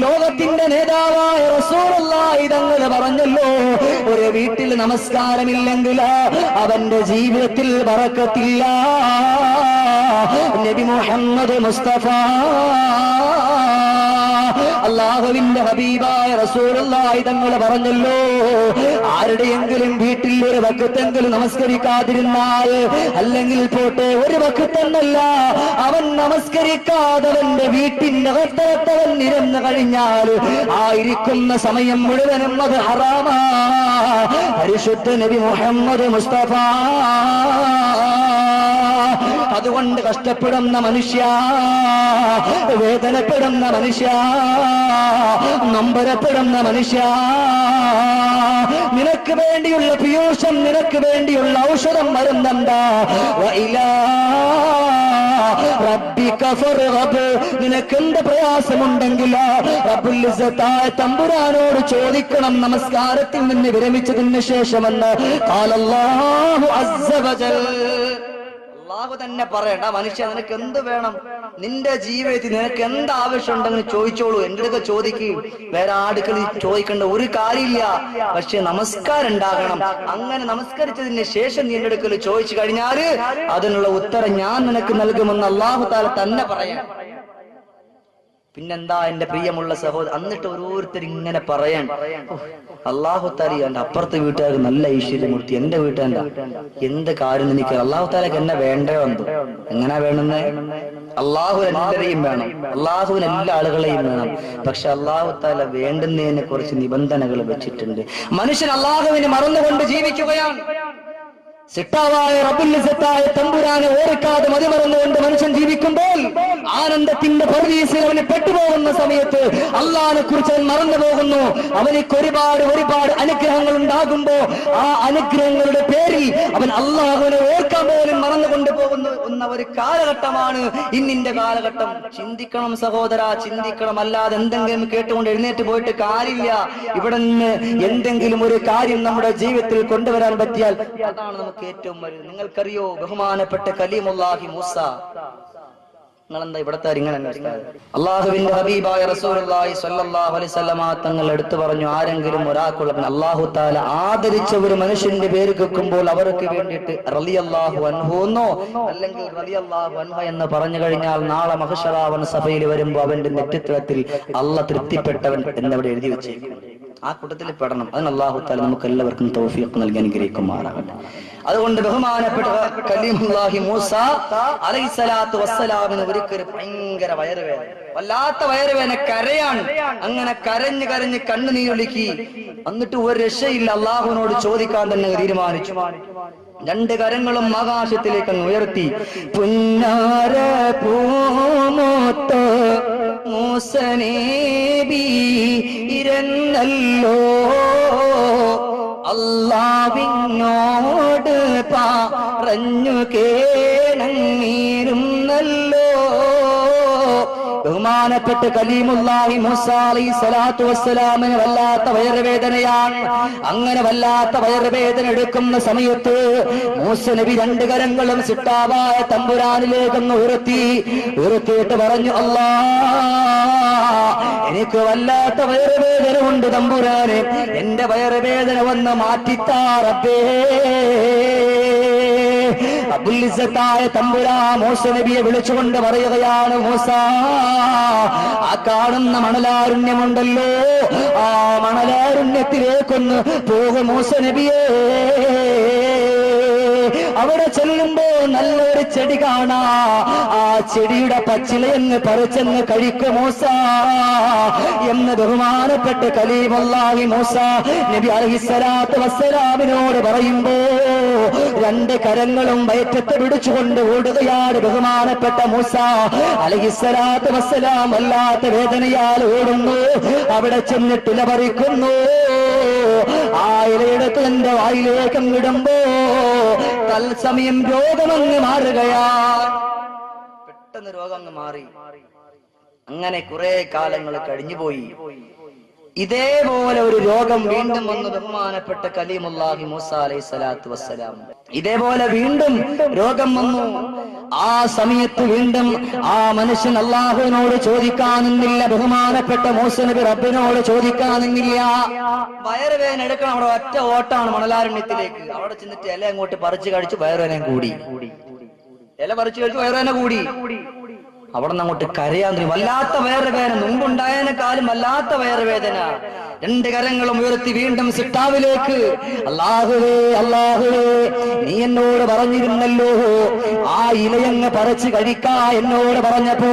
ലോകത്തിന്റെ നേതാവായ റസൂലുള്ളാഹി തങ്ങൾ പറഞ്ഞല്ലോ, ഒരു വീട്ടിൽ നമസ്കാരമില്ലെങ്കിൽ അവന്റെ ജീവിതത്തിൽ ബറക്കത്തില്ല. നബി മുഹമ്മദ് മുസ്തഫ അല്ലാഹുവിന്റെ ഹബീബായ റസൂലുള്ളാഹി തങ്ങൾ പറഞ്ഞല്ലോ, ആരുടെയെങ്കിലും വീട്ടിൽ ഒരു വഖത്തെങ്കിലും നമസ്കരിക്കാതിരുന്നാൽ, അല്ലെങ്കിൽ പോട്ടെ ഒരു വഖത്തെന്നല്ല, അവൻ നമസ്കരിക്കാതവന്റെ വീട്ടിന്റെ അകത്തവൻ ഇരുന്ന് കഴിഞ്ഞാൽ ആയിരിക്കുന്ന സമയം മുഴുവനും അത് ഹറാമാ. പരിശുദ്ധ നബി മുഹമ്മദ് മുസ്തഫ. അതുകൊണ്ട് കഷ്ടപ്പെടുന്ന മനുഷ്യ, വേദനപ്പെടുന്ന മനുഷ്യ, നൊമ്പരപ്പെടുന്ന മനുഷ്യ, നിനക്ക് വേണ്ടിയുള്ള പീയൂഷം, നിനക്ക് വേണ്ടിയുള്ള ഔഷധം വരുന്നുണ്ടാ. നിനക്ക് എന്ത് പ്രയാസമുണ്ടെങ്കിൽ റബ്ബുൽ ഇസ്സത്തായ തമ്പുരാനോട് ചോദിക്കണം നമസ്കാരത്തിൽ നിന്ന് വിരമിച്ചതിന് ശേഷമെന്ന് ഖാലല്ലാഹു അസ്സ വജൽ. അല്ലാഹു തന്നെ പറയണ്ട, മനുഷ്യ നിനക്ക് എന്ത് വേണം, നിന്റെ ജീവിതത്തിൽ നിനക്ക് എന്ത് ആവശ്യം ഉണ്ടെന്ന് ചോദിച്ചോളൂ, എന്റെ അടുക്ക ചോദിക്കും. വേറെ ആടുക്കളിൽ ചോദിക്കേണ്ട ഒരു കാര്യമില്ല. പക്ഷെ നമസ്കാരം ഉണ്ടാകണം. അങ്ങനെ നമസ്കരിച്ചതിന് ശേഷം നീ എന്റെ അടുക്കൽ ചോദിച്ചു കഴിഞ്ഞാല് അതിനുള്ള ഉത്തരം ഞാൻ നിനക്ക് നൽകുമെന്ന് അല്ലാഹു തആല തന്നെ പറയാം. പിന്നെന്താ എന്റെ പ്രിയമുള്ള സഹോദരൻ, എന്നിട്ട് ഓരോരുത്തർ ഇങ്ങനെ പറയാൻ, അല്ലാഹു തആല എന്റെ അപ്പുറത്തെ വീട്ടുകാർക്ക് നല്ല ഐശ്വര്യമൂർത്തി, എന്റെ വീട്ടുകാരുടെ എന്ത് കാര്യം എനിക്ക് അല്ലാഹു തആലക്ക് എന്നെ വേണ്ടേ വന്നു. എങ്ങനെ വേണമെന്ന്? അല്ലാഹു എല്ലാവരെയും വേണം, അല്ലാഹുവിന് എല്ലാ ആളുകളെയും വേണം. പക്ഷെ അല്ലാഹു തആല വേണ്ടുന്നതിനെ കുറിച്ച് നിബന്ധനകൾ വെച്ചിട്ടുണ്ട്. മനുഷ്യൻ അല്ലാഹുവിനെ മറന്നുകൊണ്ട് ജീവിക്കുകയാണ്. സിട്ടാവായ റബ്ബുൽ ഇസ്സത്തായ തമ്പുരാനെ ഓർക്കാതെ മതിമറന്നുകൊണ്ട് മനുഷ്യൻ ജീവിക്കുമ്പോൾ ആനന്ദത്തിന്റെ പർദീസിൽ അവന് പെട്ടുപോകുന്ന സമയത്ത് അല്ലാഹുവിനെ കുറിച്ച് അവൻ മറന്നു പോകുന്നു. അവനിക്ക് ഒരുപാട് അനുഗ്രഹങ്ങൾ ഉണ്ടാകുമ്പോ ആ അനുഗ്രഹങ്ങളുടെ പേരിൽ അവൻ അല്ലാഹുവിനെ ഓർക്കാൻ പോലും മറന്നുകൊണ്ട് പോകുന്നു എന്ന ഒരു കാലഘട്ടമാണ് ഇന്നിന്റെ കാലഘട്ടം. ചിന്തിക്കണം സഹോദര, ചിന്തിക്കണം. അല്ലാതെ എന്തെങ്കിലും കേട്ടുകൊണ്ട് എഴുന്നേറ്റ് പോയിട്ട് കാര്യമില്ല. ഇവിടെ നിന്ന് എന്തെങ്കിലും ഒരു കാര്യം നമ്മുടെ ജീവിതത്തിൽ കൊണ്ടുവരാൻ പറ്റിയാൽ അതാണ് നമുക്ക് ഏറ്റവും വലുത്. നിങ്ങൾക്കറിയോ ബഹുമാനപ്പെട്ട കലീമുല്ലാഹി മൂസ, നിങ്ങളെന്താ ഇവിടത്തെ അള്ളാഹുവിന്റെ ഹബീബായ റസൂലുള്ളാഹി സ്വല്ലല്ലാഹു അലൈഹി വസല്ലമ തങ്ങൾ എടുത്തു പറഞ്ഞു, ആരെങ്കിലും ഒരാൾക്കുള്ള അല്ലാഹു തആല ആദരിച്ച ഒരു മനുഷ്യന്റെ പേര് കേൾക്കുമ്പോൾ അവർക്ക് വേണ്ടിയിട്ട് റളിയല്ലാഹു അൻഹു എന്നോ അല്ലെങ്കിൽ റളിയല്ലാഹു അൻഹ എന്ന് പറഞ്ഞു കഴിഞ്ഞാൽ നാളെ മഹ്ശറാവൻ സഭയിൽ വരുമ്പോൾ അവന്റെ നെറ്റിത്തത്തിൽ അല്ലാഹ് തൃപ്തിപ്പെട്ടവൻ എന്നവിടെ എഴുതി വെച്ചേക്കും. ആ കൂട്ടത്തിൽ പെടണം. അതിന് അല്ലാഹു തആല നമുക്ക് എല്ലാവർക്കും തൗഫീഖ് നൽകി അനുഗ്രഹിക്കുമാറാകട്ടെ. അതുകൊണ്ട് ബഹുമാനപ്പെട്ട കലീമുല്ലാഹി മൂസ അലൈഹിസ്സലാത്തു വസ്സലാമിന് ഒരിക്കൽ ഭയങ്കര വയറുവേദന, വല്ലാത്ത വയറുവേദന, കരയാണ്. അങ്ങനെ കരഞ്ഞ് കണ്ണുനീരൊഴുക്കി. എന്നിട്ട് ഒരു രക്ഷയില്ല, അള്ളാഹുവിനോട് ചോദിക്കാൻ തന്നെ തീരുമാനിച്ചു. രണ്ട് കരങ്ങളും ആകാശത്തിലേക്ക് ഉയർത്തി, പുന്നാര പൂമൂത്ത് മൂസ നബി ഇരുന്നല്ലോ, അല്ലാഹുവിനോട് പറഞ്ഞു കേണങ്ങിരുന്നല്ലോ. ബഹുമാനപ്പെട്ട കലീമുല്ലാഹി മൂസ അലൈഹിസ്സലാത്തു വസ്സലാമിന് വല്ലാത്ത വയറുവേദനയാണ്. അങ്ങനെ വല്ലാത്ത വയറുവേദന എടുക്കുന്ന സമയത്ത് മൂസ നബി രണ്ട് കരങ്ങളും സിട്ടാവായ തമ്പുരാനിലേക്കൊന്ന് ഉയർത്തിയിട്ട് പറഞ്ഞു, എനിക്ക് വല്ലാത്ത വയറുവേദന ഉണ്ട് തമ്പുരാനെ, എന്റെ വയറുവേദന വന്ന് മാറ്റിത്താ റബ്ബേ. റബ്ബുൽ ഇസ്സത്തായ തമ്പുരാൻ മൂസ നബിയെ വിളിച്ചുകൊണ്ട് പറയുകയാണ്, മൂസ, ആ കാണുന്ന മണലാരുണ്യമുണ്ടല്ലോ, ആ മണലാരുണ്യത്തിലേക്കൊന്ന് പോകും മൂസ നബിയേ. അവിടെ ചെല്ലുമ്പോ നല്ലൊരു ചെടി കാണാ, ആ ചെടിയുടെ പച്ചിലയെന്ന് പറിച്ചെന്ന് കഴിക്കും മൂസ എന്ന് ബഹുമാനപ്പെട്ട കലീമുല്ലാഹി മൂസ നബി അലൈഹിസ്സലാത്തു വസ്സലാമിനോട് പറയുമ്പോ രണ്ട് കരങ്ങളും വയറ്റത്ത് പിടിച്ചുകൊണ്ട് ഓടുകയാണ് ബഹുമാനപ്പെട്ട മൂസ അലൈഹിസ്സലാത്തു വസ്സലാം. വല്ലാത്ത വേദനയാൽ ഓടുന്നു. അവിടെ ചെന്നിട്ട് ഇല പറിക്കുന്നു. ആ ഇലയെടുത്ത് എന്റെ വായിലേക്ക് ഇടുമ്പോ തത്സമയം രോഗമങ്ങ് മാറുകയാ. പെട്ടെന്ന് രോഗം അങ്ങ് മാറി. അങ്ങനെ കുറെ കാലങ്ങൾ കഴിഞ്ഞുപോയി. ഇതേപോലെ ഒരു രോഗം വീണ്ടും വന്നു ബഹുമാനപ്പെട്ട കലീമുല്ലാഹി മൂസ അലൈഹി സ്വലാത്തു വസ്സലാം. ഇതേപോലെ വീണ്ടും രോഗം വന്നു. ആ സമയത്ത് വീണ്ടും ആ മനുഷ്യൻ അള്ളാഹുവിനോട് ചോദിക്കാനെന്നില്ല, ബഹുമാനപ്പെട്ട മൂസ നബി റബ്ബിനോട് ചോദിക്കാനെന്നില്ല. വയറുവേദന എടുക്കണം, അവിടെ ഒറ്റ ഓട്ടാണ് മണലാരണ്യത്തിലേക്ക്. അവിടെ ചെന്നിട്ട് ഇല അങ്ങോട്ട് പറിച്ചു കഴിച്ചു, വയറുവേദന കൂടി. ഇല പറിച്ചു കഴിച്ചു, വയറുവേദന കൂടി. അവിടെ നിന്ന് അങ്ങോട്ട് കരയാൻ തുടങ്ങി. വല്ലാത്ത വയറുവേദന, മുമ്പുണ്ടായതിനെക്കാളും വല്ലാത്ത വയറുവേദന. രണ്ട് കരങ്ങളും ഉയർത്തി വീണ്ടും സിട്ടാവിലേക്ക്, അല്ലാഹുവേ അല്ലാഹുവേ, നീ എന്നോട് പറഞ്ഞിരുന്നല്ലോ ആ ഇലയങ്ങ് പറിച്ചു കഴിക്കാ എന്നോട് പറഞ്ഞപ്പോ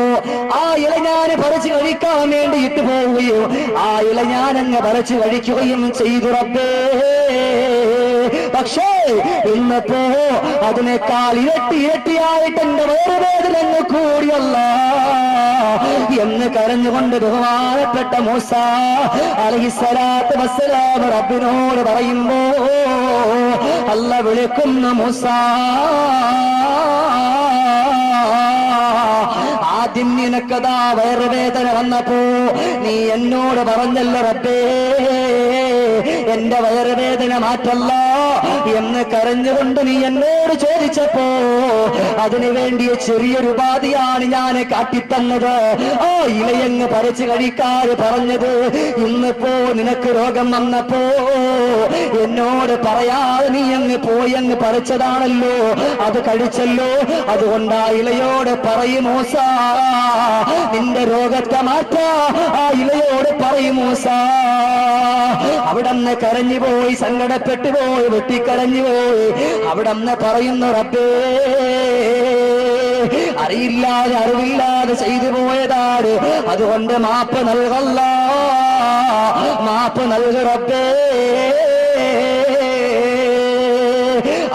ആ ഇല ഞാൻ പറിച്ചു കഴിക്കാൻ വേണ്ടി ഇട്ടു പോവുകയോ ആ ഇല ഞാനങ്ങ് പറിച്ചു കഴിക്കുകയും ചെയ്തു റബ്ബേ. പക്ഷേ ഇന്നപ്പോ അതിനേക്കാൾ ഇരട്ടിയായിട്ട് എന്റെ വയറുവേദന കൂടിയല്ല എന്ന് കരഞ്ഞുകൊണ്ട് ബഹുമാനപ്പെട്ട മൂസ അലൈഹിസ്സലാത്തു വസ്സലാം റബ്ബിനോട് പറയുമ്പോ അല്ല വിളിക്കുന്ന മൂസ, ആദ്യം നിനക്കതാ വയറുവേദന വന്നപ്പോ നീ എന്നോട് പറഞ്ഞല്ലോ റബ്ബേ എന്റെ വയറുവേദന മാറ്റല്ല എന്ന് കരഞ്ഞുകൊണ്ട് നീ എന്നോട് ചോദിച്ചപ്പോ അതിനു വേണ്ടിയ ചെറിയൊരു ഉപാധിയാണ് ഞാൻ കാട്ടിത്തന്നത്. ആ ഇലയങ്ങ് പറിച്ചു കഴിക്കാതെ പറഞ്ഞത്. ഇന്നിപ്പോ നിനക്ക് രോഗം വന്നപ്പോ എന്നോട് പറയാതെ നീ അങ്ങ് പോയി അങ്ങ് പറിച്ചതാണല്ലോ, അത് കഴിച്ചല്ലോ. അതുകൊണ്ട് ആ ഇലയോട് പറയും മൂസ, നിന്റെ രോഗത്തെ മാറ്റാ ആ ഇലയോട് പറയും മൂസ. അവിടന്ന് കരഞ്ഞുപോയി, സങ്കടപ്പെട്ടു പോയി, വെട്ടിക്കരഞ്ഞുപോയി. അവിടന്ന് പറയുന്നു റബ്ബേ അറിയില്ലാതെ അറിവില്ലാതെ ചെയ്തു പോയതാണ്, അതുകൊണ്ട് മാപ്പ് നൽകല്ല, മാപ്പ് നൽക റബ്ബേ.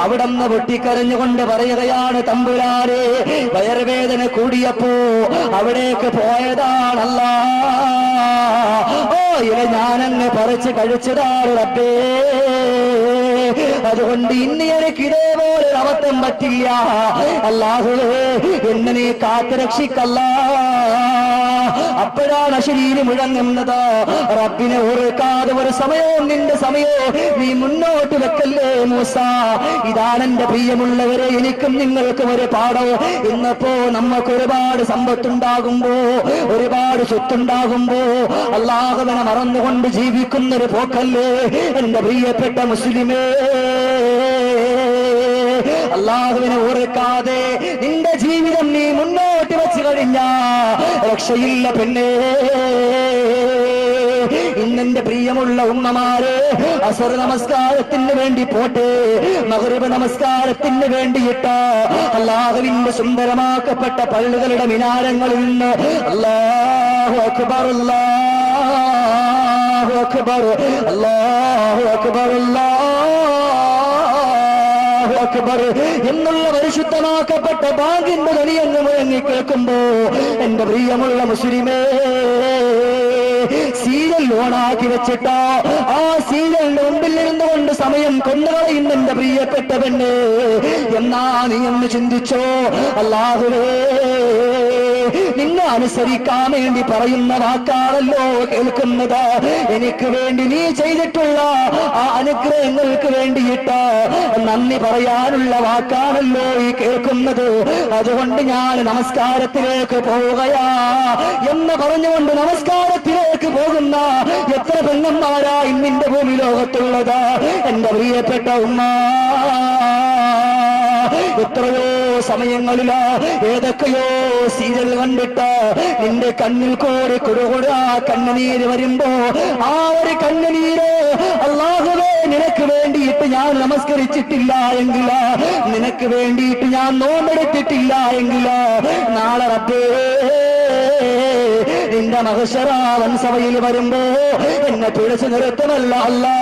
അവിടന്ന് പൊട്ടിക്കരഞ്ഞുകൊണ്ട് പറയുകയാണ്, തമ്പുരാനെ വയറുവേദന കൂടിയപ്പോ അവിടേക്ക് പോയതാണല്ല, ഓ ഇല ഞാനങ്ങ് പറിച്ച് കഴിച്ചതാണ് റബ്ബേ. അതുകൊണ്ട് ഇനി എനിക്ക് ഇതേപോലെ അബദ്ധം പറ്റില്ല. അല്ലാഹുവേ എന്നെ നീ കാത്തുരക്ഷിക്കല്ല. അപ്പോഴാണ് ശരീരം മുഴങ്ങുന്നത്. റബ്ബിനെ ഓർക്കാതെ ഒരു സമയവും നിന്റെ സമയവും നീ മുന്നോട്ട് വെക്കല്ലേ മൂസ. ഇതാണ് എന്റെ പ്രിയമുള്ളവരെ, എനിക്കും നിങ്ങൾക്കും ഒരു പാഠം. ഇന്നപ്പോ നമുക്ക് ഒരുപാട് സമ്പത്തുണ്ടാകുമ്പോ, ഒരുപാട് സ്വത്തുണ്ടാകുമ്പോ അല്ലാഹുവിനെ മറന്നുകൊണ്ട് ജീവിക്കുന്നൊരു പോക്കല്ലേ എന്റെ പ്രിയപ്പെട്ട മുസ്ലിമേ. അല്ലാഹുവിനെ ഓർക്കാതെ നിന്റെ ജീവിതം നീ മുന്നോട്ട് വെച്ച് കഴിഞ്ഞാ രക്ഷയില്ല പെണ്ണേ. ഇന്നെന്റെ പ്രിയമുള്ള ഉമ്മമാരെ, അസർ നമസ്കാരത്തിന് വേണ്ടി പോട്ടെ, മഗ്രിബ് നമസ്കാരത്തിന് വേണ്ടിയിട്ട അല്ലാഹുവിന്റെ സുന്ദരമാക്കപ്പെട്ട പള്ളികളുടെ മിനാരങ്ങളിൽ നിന്ന് അല്ലാഹു അക്ബർ അല്ലാഹു അക്ബർ അല്ലാഹു അക്ബർ അല്ലാഹു അക്ബർ എന്നുള്ള പരിശുദ്ധമാക്കപ്പെട്ട ബാങ്കിന്റെ ധ്വനിയെന്ന് മുഴങ്ങി കേൾക്കുമ്പോ എന്റെ പ്രിയമുള്ള മുസ്ലിമേ, സീരിയൽ ഓണാക്കി വെച്ചിട്ടോ ആ സീരിയലിന്റെ മുമ്പിൽ ഇരുന്നുകൊണ്ട് സമയം കൊണ്ടുകളയുന്ന എന്റെ പ്രിയപ്പെട്ട പെണ്ണ്, എന്നാ നീ ഒന്ന് ചിന്തിച്ചോ. അല്ലാഹുവേ നിന്നെ അനുസരിക്കാൻ വേണ്ടി പറയുന്ന വാക്കാണല്ലോ കേൾക്കുന്നത്. എനിക്ക് വേണ്ടി നീ ചെയ്തിട്ടുള്ള ആ അനുഗ്രഹങ്ങൾക്ക് വേണ്ടിയിട്ട് നന്ദി പറയാനുള്ള വാക്കാണല്ലോ ഈ കേൾക്കുന്നത്. അതുകൊണ്ട് ഞാൻ നമസ്കാരത്തിലേക്ക് പോവുകയാ എന്ന് പറഞ്ഞുകൊണ്ട് നമസ്കാരത്തിലേക്ക് പോകുന്ന എത്ര പെണ്ണന്മാരാ ഇന്നിന്റെ ഭൂമി ലോകത്തുള്ളത് എന്റെ പ്രിയപ്പെട്ട ഉമ്മ. എത്രയോ സമയങ്ങളില് ഏതൊക്കെയോ സീരിയൽ കണ്ടിട്ട് നിന്റെ കണ്ണിൽ കൂടി കുടുകുടാ കണ്ണുനീര് വരുമ്പോ ആ ഒരു കണ്ണുനീര് അല്ലാഹുവേ നിനക്ക് വേണ്ടിയിട്ട് ഞാൻ നമസ്കരിച്ചിട്ടില്ല എങ്കിൽ, നിനക്ക് വേണ്ടിയിട്ട് ഞാൻ നോമ്പെടുത്തിട്ടില്ല എങ്കിൽ നാളെ റബ്ബേ നിന്റെ മഹ്ശറാവൻ സഭയിൽ വരുമ്പോ എന്നെ പിടിച്ചു നിർത്തുമല്ല അല്ലാ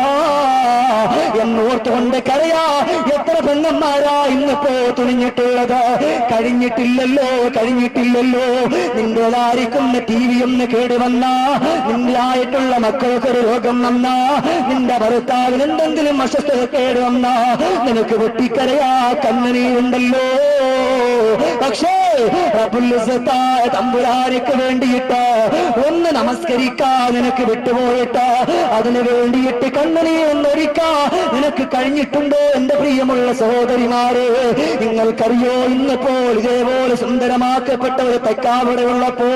എന്നോർത്തുകൊണ്ട് കരയാ എത്ര പെണ്ണന്മാരാ ഇന്നിപ്പോ തുണിഞ്ഞിട്ടുള്ളത്. കഴിഞ്ഞിട്ടില്ലല്ലോ കഴിഞ്ഞിട്ടില്ലല്ലോ. നിന്റേതായിരിക്കുന്ന ടി വി ഒന്ന് കേടുവന്ന, നിന്റെ ആയിട്ടുള്ള മക്കൾക്കൊരു രോഗം വന്ന, നിന്റെ ഭർത്താവിന് എന്തെങ്കിലും അസ്വസ്ഥത കേടുവന്ന നിനക്ക് വെട്ടിക്കരയാ കണ്ണുനീരുണ്ടല്ലോ. പക്ഷേ റബ്ബുൽ ഇസ്സത്തായ തമ്പുരാനിക്ക് വേണ്ടിയിട്ട് ഒന്ന് നമസ്കരിക്കാൻ നിനക്ക് വിട്ടുപോയിട്ട് അതിനു വേണ്ടിയിട്ട് കണ്ണുനീരൊന്നൊരിക്കാ നിനക്ക് കഴിഞ്ഞിട്ടുണ്ടോ? എന്റെ പ്രിയമുള്ള സഹോദരിമാരെ, നിങ്ങൾക്കറിയോ ഇന്നിപ്പോൾ ഇതേപോലെ സുന്ദരമാക്കപ്പെട്ട ഒരു തെക്കാവിടെ ഉള്ളപ്പോ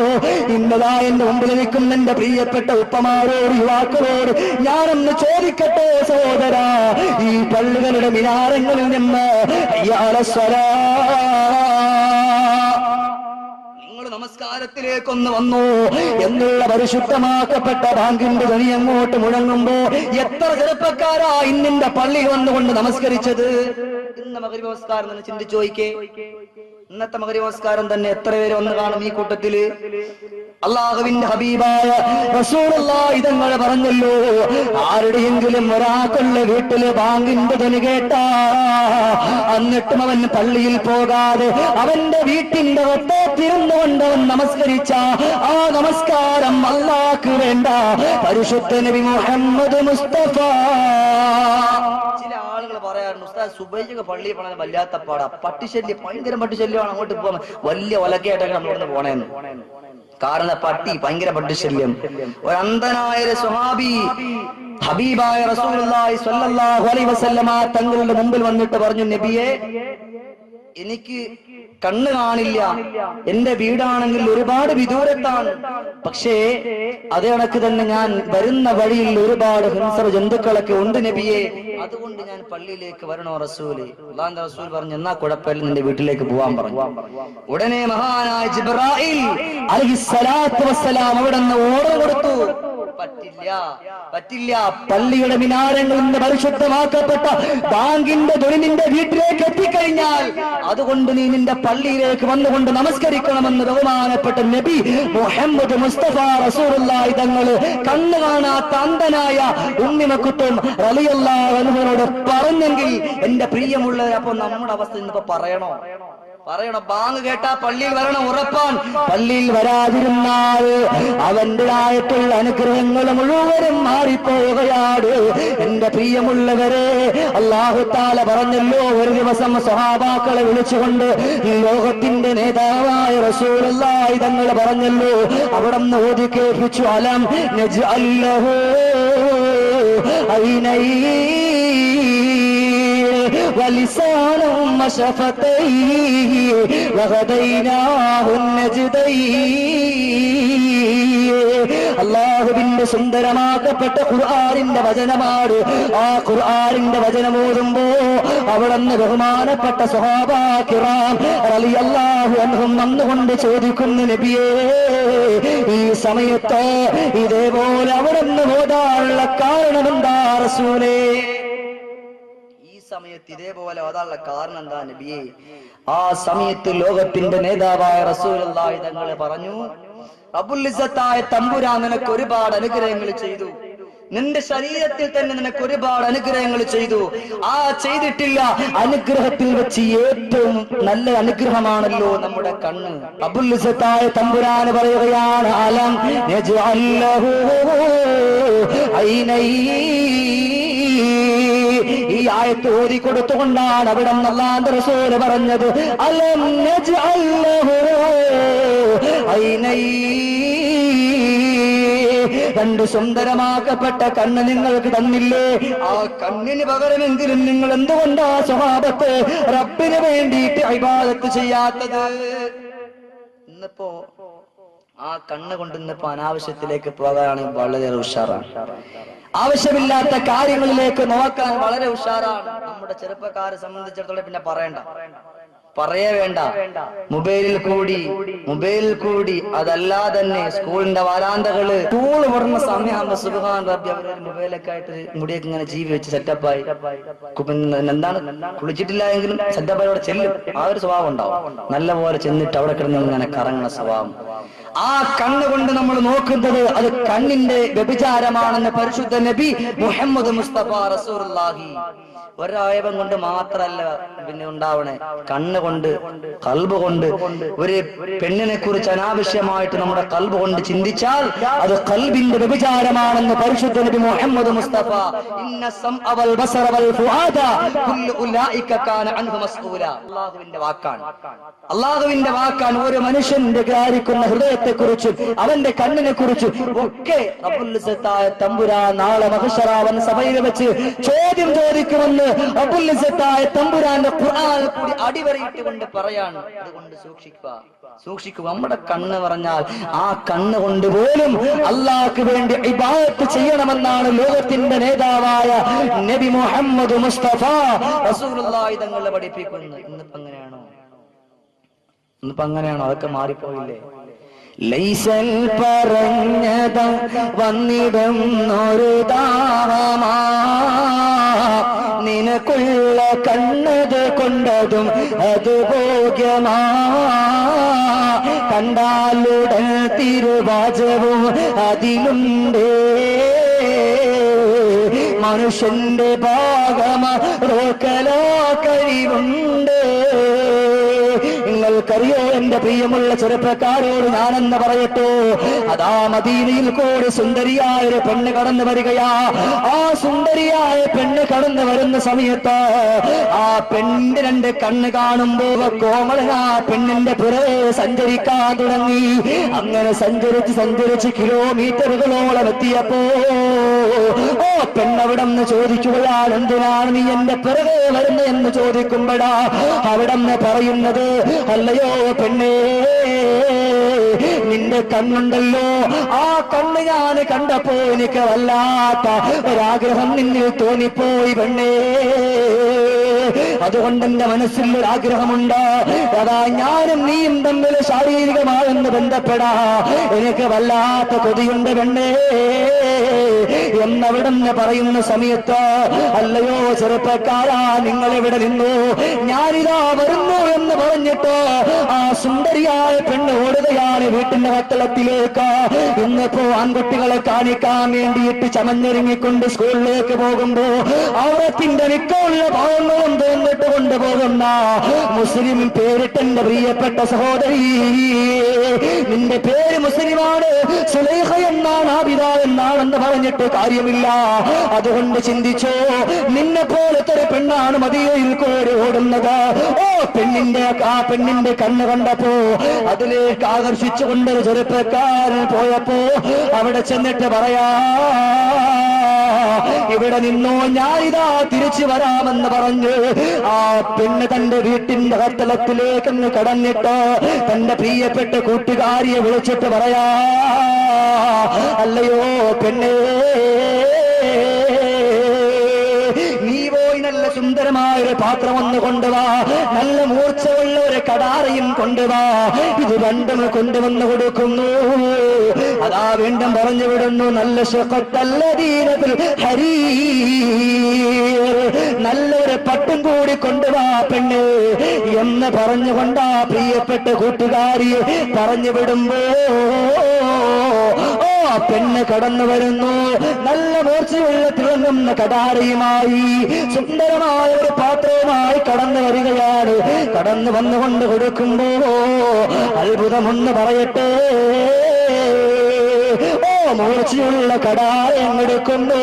ഇന്നതാ എന്റെ മുമ്പിൽ നിൽക്കുന്ന എന്റെ പ്രിയപ്പെട്ട ഉപ്പമാരോട് യുവാക്കളോട് ഞാനൊന്ന് ചോദിക്കട്ടെ സഹോദരാ, ഈ പള്ളികളുടെ മിനാരങ്ങളിൽ നിന്ന് നിങ്ങൾ നമസ്കാരത്തിലേക്കൊന്ന് വന്നു എന്നുള്ള പരിശുദ്ധമാക്കപ്പെട്ട ബാങ്കിന്റെ ധ്വനി അങ്ങോട്ട് മുഴങ്ങുമ്പോ എത്ര ചെറുപ്പക്കാരാ ഇന്നിന്റെ പള്ളിയിൽ വന്നുകൊണ്ട് നമസ്കരിച്ചത്? ഇന്ന് മഗ്‌രിബ് നമസ്കാരം തന്നെ ചിന്തിച്ചു നോക്കിക്കേ. ഇന്നത്തെ മഗ്‌രിബ് നമസ്കാരം തന്നെ എത്ര പേര് വന്ന് കാണും ഈ കൂട്ടത്തില്? അള്ളാഹുവിന്റെ ഹബീബായ റസൂലുള്ളാഹി തങ്ങൾ പറഞ്ഞല്ലോ, ആരുടെയെങ്കിലും ഒരാൾക്കുള്ള വീട്ടില് ബാങ്കിന്റെ ധ്വനി കേട്ടാ എന്നിട്ടും അവൻ പള്ളിയിൽ പോകാതെ അവന്റെ വീട്ടിന്റെ ഒത്തേത്തിരുന്നുകൊണ്ട് അവൻ നമസ്കരിച്ച ആ നമസ്കാരം അള്ളാഹ്ക്ക് വേണ്ട പരിശുദ്ധ നബി മുഹമ്മദ് മുസ്തഫ. ചില ആളുകൾ പറയാറുണ്ട്, ഉസ്താദ് സുബൈക്ക് പള്ളിയിൽ പോകാൻ വല്ലാത്ത പാടാ, പട്ടിശല്യം, ഭയങ്കര പട്ടിശല്യമാണ്, അങ്ങോട്ട് പോകാൻ വലിയ ഒലക്കയായിട്ടൊക്കെ നമ്മളിവിടെ പോണേന്ന്. കാരണം പട്ടി ഭയങ്കര പട്ടിശല്യം. ഒരു അന്ധനായ സ്വഹാബി ഹബീബായ റസൂലുള്ളാഹി സ്വല്ലല്ലാഹു അലൈഹി വസല്ലമ തങ്ങളുടെ മുമ്പിൽ വന്നിട്ട് പറഞ്ഞു, നബിയെ എനിക്ക് കണ്ണ് കാണില്ല, എന്റെ വീടാണെങ്കിൽ ഒരുപാട് വിദൂരത്താണ്, പക്ഷേ അതേ കണക്ക് തന്നെ ഞാൻ വരുന്ന വഴിയിൽ ഒരുപാട് ഹിംസ്ര ജന്തുക്കളൊക്കെ ഉണ്ട് നബിയെ, അതുകൊണ്ട് ഞാൻ പള്ളിയിലേക്ക് വരണോ റസൂല്? അല്ലാഹുവിന്റെ റസൂൽ പറഞ്ഞു, എന്നാ കുഴപ്പമില്ല, നിന്റെ വീട്ടിലേക്ക് പോവാൻ പറഞ്ഞു. ഉടനെ മഹാനായ ജിബ്രായിൽ അലൈഹിസ്സലാത്തു വസ്സലാം അവിടെ നിന്ന് ഓർഡർ കൊടുത്തു, പറ്റില്ല പറ്റില്ല, പള്ളിയുടെ മിനാരങ്ങളിൽ നിന്ന് പരിശുദ്ധമാക്കപ്പെട്ട ബാങ്കിന്റെ ധ്വനി നിന്റെ വീട്ടിലേക്ക് എത്തിക്കഴിഞ്ഞാൽ അതുകൊണ്ട് നീ നിന്റെ പള്ളിയിലേക്ക് വന്നുകൊണ്ട് നമസ്കരിക്കണമെന്ന് ബഹുമാനപ്പെട്ട നബി മുഹമ്മദ് മുസ്തഫ റസൂലുള്ളാഹി തങ്ങൾ കണ്ണു കാണാത്ത അന്ധനായ ഉമ്മി മക്തും റളിയല്ലാഹു അൻഹുവിനോട് പറഞ്ഞെങ്കിൽ എന്റെ പ്രിയമുള്ളവർ, അപ്പൊ നമ്മുടെ അവസ്ഥ ഇന്നിപ്പോ പറയണോ? ബാങ്ക് കേട്ടാ പള്ളിയിൽ വരണം, ഉറപ്പാൻ. പള്ളിയിൽ വരാതിരുന്നാൽ അവന്റേതായിട്ടുള്ള അനുഗ്രഹങ്ങൾ മുഴുവനും മാറിപ്പോവുകയാണ്. എന്റെ പ്രിയമുള്ളവരെ, അല്ലാഹു തആല പറഞ്ഞല്ലോ, ഒരു ദിവസം സ്വഹാബാക്കളെ വിളിച്ചുകൊണ്ട് ലോകത്തിന്റെ നേതാവായ റസൂലുള്ളാഹി തങ്ങൾ പറഞ്ഞല്ലോ, അവിടെ നിന്ന് ഓതി കേൾപ്പിച്ചു, അലം നജ്അൽ ലഹു ഐനൈൻ ولسانا وشفتيه وهديناه النجدين. അല്ലാഹുവിന്റെ സുന്ദരമാക്കപ്പെട്ട ഖുർആനിന്റെ വചനമാണ്. ആ ഖുർആനിന്റെ വചനം ഓതുമ്പോ അവിടുന്ന് ബഹുമാനപ്പെട്ട സ്വഹാബാ കിറാം റളിയല്ലാഹു അൻഹും വന്നുകൊണ്ട് ചോദിക്കുന്നു, നബിയേ ഈ സമയത്ത് ഇതേപോലെ അവിടുന്ന് ഓതാനുള്ള കാരണം എന്താ റസൂലേ? സമയത്ത് ഇതേപോലെ ഓതാനുള്ള കാരണം എന്താ നബിയെ? ആ സമയത്ത് ലോകത്തിന്റെ നേതാവായ റസൂലുള്ളാഹി തങ്ങൾ പറഞ്ഞു, റബ്ബുൽ ഇസ്സത്തായ തമ്പുരാൻ നിനക്ക് ഒരുപാട് അനുഗ്രഹങ്ങൾ ചെയ്തു, നിന്റെ ശരീരത്തിൽ തന്നെ നിനക്ക് ഒരുപാട് അനുഗ്രഹങ്ങൾ ചെയ്തു. ആ ചെയ്തിട്ടില്ല അനുഗ്രഹത്തിൽ വെച്ച് ഏറ്റവും നല്ല അനുഗ്രഹമാണല്ലോ നമ്മുടെ കണ്ണ്. റബ്ബുൽ ഇസ്സത്തായ തമ്പുരാൻ പറയുകയാണ്, അലം നജ്അൽ ലഹു ഐനൈൻ. ഈ ആയത്ത് ഓതി കൊടുത്തുകൊണ്ടാണ് അവിടെ അല്ലാഹുവിന്റെ റസൂൽ പറഞ്ഞത്, അലം നജ്അൽ ലഹു ഐനൈൻ. രണ്ട് സുന്ദരമാക്കപ്പെട്ട കണ്ണ് നിങ്ങൾക്ക് തന്നില്ലേ? ആ കണ്ണിന് പകരമെങ്കിലും നിങ്ങൾ എന്തുകൊണ്ടാ സ്വഹാബത്ത് റബ്ബിന് വേണ്ടിയിട്ട് ഇബാദത്ത് ചെയ്യാത്തത്? ഇന്നിപ്പോ ആ കണ്ണ് കൊണ്ട് ഇന്നിപ്പോ അനാവശ്യത്തിലേക്ക് പോകാനാണെങ്കിൽ വളരെ ഉഷാറാണ്. ആവശ്യമില്ലാത്ത കാര്യങ്ങളിലേക്ക് നോക്കാൻ വളരെ ഉഷാറാണ്. നമ്മുടെ ചെറുപ്പക്കാരെ സംബന്ധിച്ചിടത്തോളം പിന്നെ പറയേ വേണ്ട. മൊബൈലിൽ കൂടി അതല്ലാതെ തന്നെ സ്കൂളിന്റെ വാരാന്തകള്, സ്കൂൾ വിടുന്ന സമയമാകുമ്പോ സുബ്ഹാൻ റബ്ബി അവരൊരു മൊബൈലൊക്കെ ആയിട്ട് മുടിയൊക്കെ ഇങ്ങനെ ജീവി വെച്ച് സെറ്റപ്പായി, എന്താണ് കുളിച്ചിട്ടില്ല എങ്കിലും സെറ്റപ്പായി അവിടെ ചെല്ലും. ആ ഒരു സ്വഭാവം ഉണ്ടാവും. നല്ല പോലെ ചെന്നിട്ട് അവിടെ കിടന്ന് ഇങ്ങനെ കറങ്ങുന്ന സ്വഭാവം. ആ കണ്ണുകൊണ്ട് നമ്മൾ നോക്കുന്നത് അത് കണ്ണിന്റെ വ്യഭിചാരമാണെന്ന് പരിശുദ്ധ നബി മുഹമ്മദ് മുസ്തഫ റസൂലുള്ളാഹി. ഒരവയവം കൊണ്ട് മാത്രല്ല പിന്നെ ഉണ്ടാവണേ, കണ്ണ് കൽബ് കൊണ്ട് ഒരു പെണ്ണിനെ കുറിച്ച് അനാവശ്യമായിട്ട് നമ്മുടെ കൽബ് കൊണ്ട് ചിന്തിച്ചാൽ അത് കൽബിന്റെ വ്യഭിചാരമാണെന്ന് പരിശുദ്ധ നബി മുഹമ്മദ് മുസ്തഫ ഇന്ന സമഅ വൽ ബസറ വൽ ഫുആദ കുല്ലു ഉലൈക കാന അൻഹു മസ്ഊല. അല്ലാഹുവിന്റെ വാക്കാണ്. ഒരു മനുഷ്യന്റെ ഗ്രാരിക്കുന്ന ഹൃദയത്തെക്കുറിച്ചും അവന്റെ കണ്ണിനെ കുറിച്ചും ഒക്കെ റബ്ബുൽ ഇസ്സത്തായ തമ്പുരാൻ നാളെ മഹ്ശറാവൻ സഭയിൽ വെച്ച് ചോദ്യം ചോദിക്കുമെന്ന് റബ്ബുൽ ഇസ്സത്തായ തമ്പുരാന്റെ ഖുർആനിൽ കൂടി അടിവരയിട്ടുകൊണ്ട് പറയാണ്. അതുകൊണ്ട് സൂക്ഷിക്കുക. നമ്മുടെ കണ്ണ് പറഞ്ഞാൽ ആ കണ്ണ് കൊണ്ട് പോലും അള്ളാഹ്ക്ക് വേണ്ടി ഇബാദത്ത് ചെയ്യണമെന്നാണ് ലോകത്തിന്റെ നേതാവായ നബി മുഹമ്മദ് മുസ്തഫ റസൂലുള്ളാഹി തങ്ങളെ പഠിപ്പിക്കുന്നത്. ഇന്നിപ്പോ അങ്ങനെയാണോ? അതൊക്കെ മാറിപ്പോയില്ലേ? ലൈസൽ പറഞ്ഞത വന്നിടുന്നൊരു ദാഹമാ നിനക്കുള്ള കണ്ണത് കൊണ്ടതും അത് ഭോഗ്യമാ കണ്ടാലുടൻ തിരുവാചവും അതിലുണ്ടേ മനുഷ്യന്റെ ഭാഗമാ റോക്കലോ കഴിവുണ്ട്. നിങ്ങൾക്കറിയോ എന്റെ പ്രിയമുള്ള ചെറുപ്പക്കാരോട് ഞാനെന്ന് പറയട്ടോ, അതാ മദീനയിൽ കൂടി സുന്ദരിയായ ഒരു പെണ്ണ് കടന്നു വരികയാ. ആ സുന്ദരിയായ പെണ്ണ് കടന്നു വരുന്ന സമയത്ത് ആ പെണ്ണിന്റെ രണ്ട് കണ്ണ് കാണുമ്പോ കോമളൻ ആ പെണ്ണിന്റെ പുറകെ സഞ്ചരിക്കാൻ തുടങ്ങി. അങ്ങനെ സഞ്ചരിച്ച് കിലോമീറ്ററുകളോളം എത്തിയപ്പോ ഓ പെണ്ണവിടന്ന് ചോദിക്കുകയാണ്, എന്തിനാണ് നീ എന്റെ പിറകെ വരുന്നത് എന്ന് ചോദിക്കുമ്പോഴാ അവിടന്ന് പറയുന്നത്, അല്ലയോ പെണ്ണേ, നിന്റെ കണ്ണുണ്ടല്ലോ, ആ കണ്ണ് ഞാൻ കണ്ടപ്പോ എനിക്ക് വല്ലാത്ത ഒരാഗ്രഹം നിന്നിൽ തോന്നിപ്പോയി പെണ്ണേ. അതുകൊണ്ട് എന്റെ മനസ്സിൽ ഒരു ആഗ്രഹമുണ്ട്, അതാ ഞാനും നീയും തമ്മിൽ ശാരീരികമായെന്ന് ബന്ധപ്പെടാ എനിക്ക് വല്ലാത്ത കൊതിയുണ്ട് പെണ്ണേ എന്നവിടെന്ന് പറയുന്ന സമയത്ത്, അല്ലയോ ചെറുപ്പക്കാരാ, നിങ്ങൾ എവിടെ നിന്നു? ഞാനിതാ വരുന്നു എന്ന് പറഞ്ഞിട്ട് ആ സുന്ദരിയായ പെണ്ണ് ഓടുകയാണ് വീട്ടിന്റെ വത്തളത്തിലേക്ക്. ഇന്നിപ്പോ ആൺകുട്ടികളെ കാണിക്കാൻ വേണ്ടിയിട്ട് ചമഞ്ഞൊരുങ്ങിക്കൊണ്ട് സ്കൂളിലേക്ക് പോകുമ്പോ അവരത്തിന്റെ മിക്കുള്ള ഭാവങ്ങളും തോന്നിട്ട് കൊണ്ടുപോകുന്ന മുസ്ലിം പേരിട്ടെന്റെ പ്രിയപ്പെട്ട സഹോദരി, നിന്റെ പേര് മുസ്ലിമാണ്, സുലൈഖ എന്നാണ്, ആബിദ എന്നാണെന്ന് പറഞ്ഞിട്ട് കാര്യമില്ല. അതുകൊണ്ട് ചിന്തിച്ചോ, നിന്നെ പോലത്തെ ഒരു പെണ്ണാണ് മദീനയിൽ കോരി ഓടുന്നത്. ഓ പെണ്ണിന്റെ കണ്ണ് കണ്ടപ്പോ അതിലേക്ക് ആകർഷിച്ചുകൊണ്ടൊരു ചെറുപ്പക്കാരൻ പോയപ്പോ അവിടെ ചെന്നിട്ട് പറയാ, ഇവിടെ നിന്നോ, ഞാനിതാ തിരിച്ചു വരാമെന്ന് പറഞ്ഞ് ആ പെണ്ണ് തന്റെ വീട്ടിന്റെ കത്തളത്തിലേക്കൊന്ന് കടന്നിട്ട് തന്റെ പ്രിയപ്പെട്ട കൂട്ടുകാരിയെ വിളിച്ചിട്ട് പറയാ, അല്ലയോ പെണ്ണേ, നീ പോയി നല്ല സുന്ദരമായ ഒരു പാത്രം ഒന്ന് കൊണ്ടുവാ, നല്ല മൂർച്ചയുള്ള ഒരു കടാറയും കൊണ്ടുവാ, ഇത് രണ്ടും കൊണ്ടുവന്ന് കൊടുക്കുന്നു. അതാ വീണ്ടും പറഞ്ഞു വിടുന്നു, നല്ല ശഖത്തല്ലദീനത്തിൽ ഹരീർ, നല്ലൊരു പട്ടും കൂടി കൊണ്ടുവാ പെണ്ണ് എന്ന് പറഞ്ഞുകൊണ്ടാ പ്രിയപ്പെട്ട കൂട്ടുകാരിയെ പറഞ്ഞു വിടുമ്പോ പെണ്ണ് കടന്നു വരുന്നു. നല്ല മൂർച്ചയുള്ള തിളങ്ങുന്ന കടാരയുമായി സുന്ദരമായ ഒരു പാത്രവുമായി കടന്നു വരികയാണ്. കടന്നു വന്നുകൊണ്ട് കൊടുക്കുമ്പോ അത്ഭുതമൊന്ന് പറയട്ടെ, മൂർച്ചയുള്ള കടാരം എടുക്കുന്നു.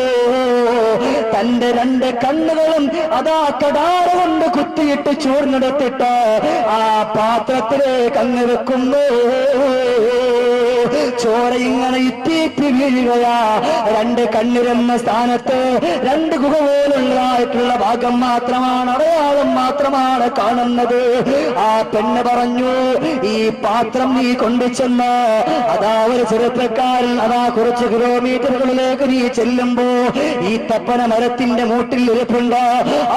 തന്റെ രണ്ട് കണ്ണുകളും അതാ കടാര കൊണ്ട് കുത്തിയിട്ട് ചൂർന്നെടുത്തിട്ട് ആ പാത്രത്തിലേക്ക് അങ്ങ് വെക്കുന്നു. ചോര ഇങ്ങനെ ഇറ്റീറ്റ് വീഴുകയാ. രണ്ട് കണ്ണിരുന്ന സ്ഥാനത്ത് രണ്ട് ഗുഹ പോലുള്ളതായിട്ടുള്ള ഭാഗം മാത്രമാണ്, അടയാളം മാത്രമാണ് കാണുന്നത്. ആ പെണ്ണ് പറഞ്ഞു, ഈ പാത്രം നീ കൊണ്ടുചെന്ന് അതാ ഒരു ചെറുപ്പക്കാരൻ അതാ കുറച്ച് കിലോമീറ്ററുകളിലേക്ക് നീ ചെല്ലുമ്പോ ഈ തപ്പന മരത്തിന്റെ മൂട്ടിൽ ഇരിപ്പുണ്ട്.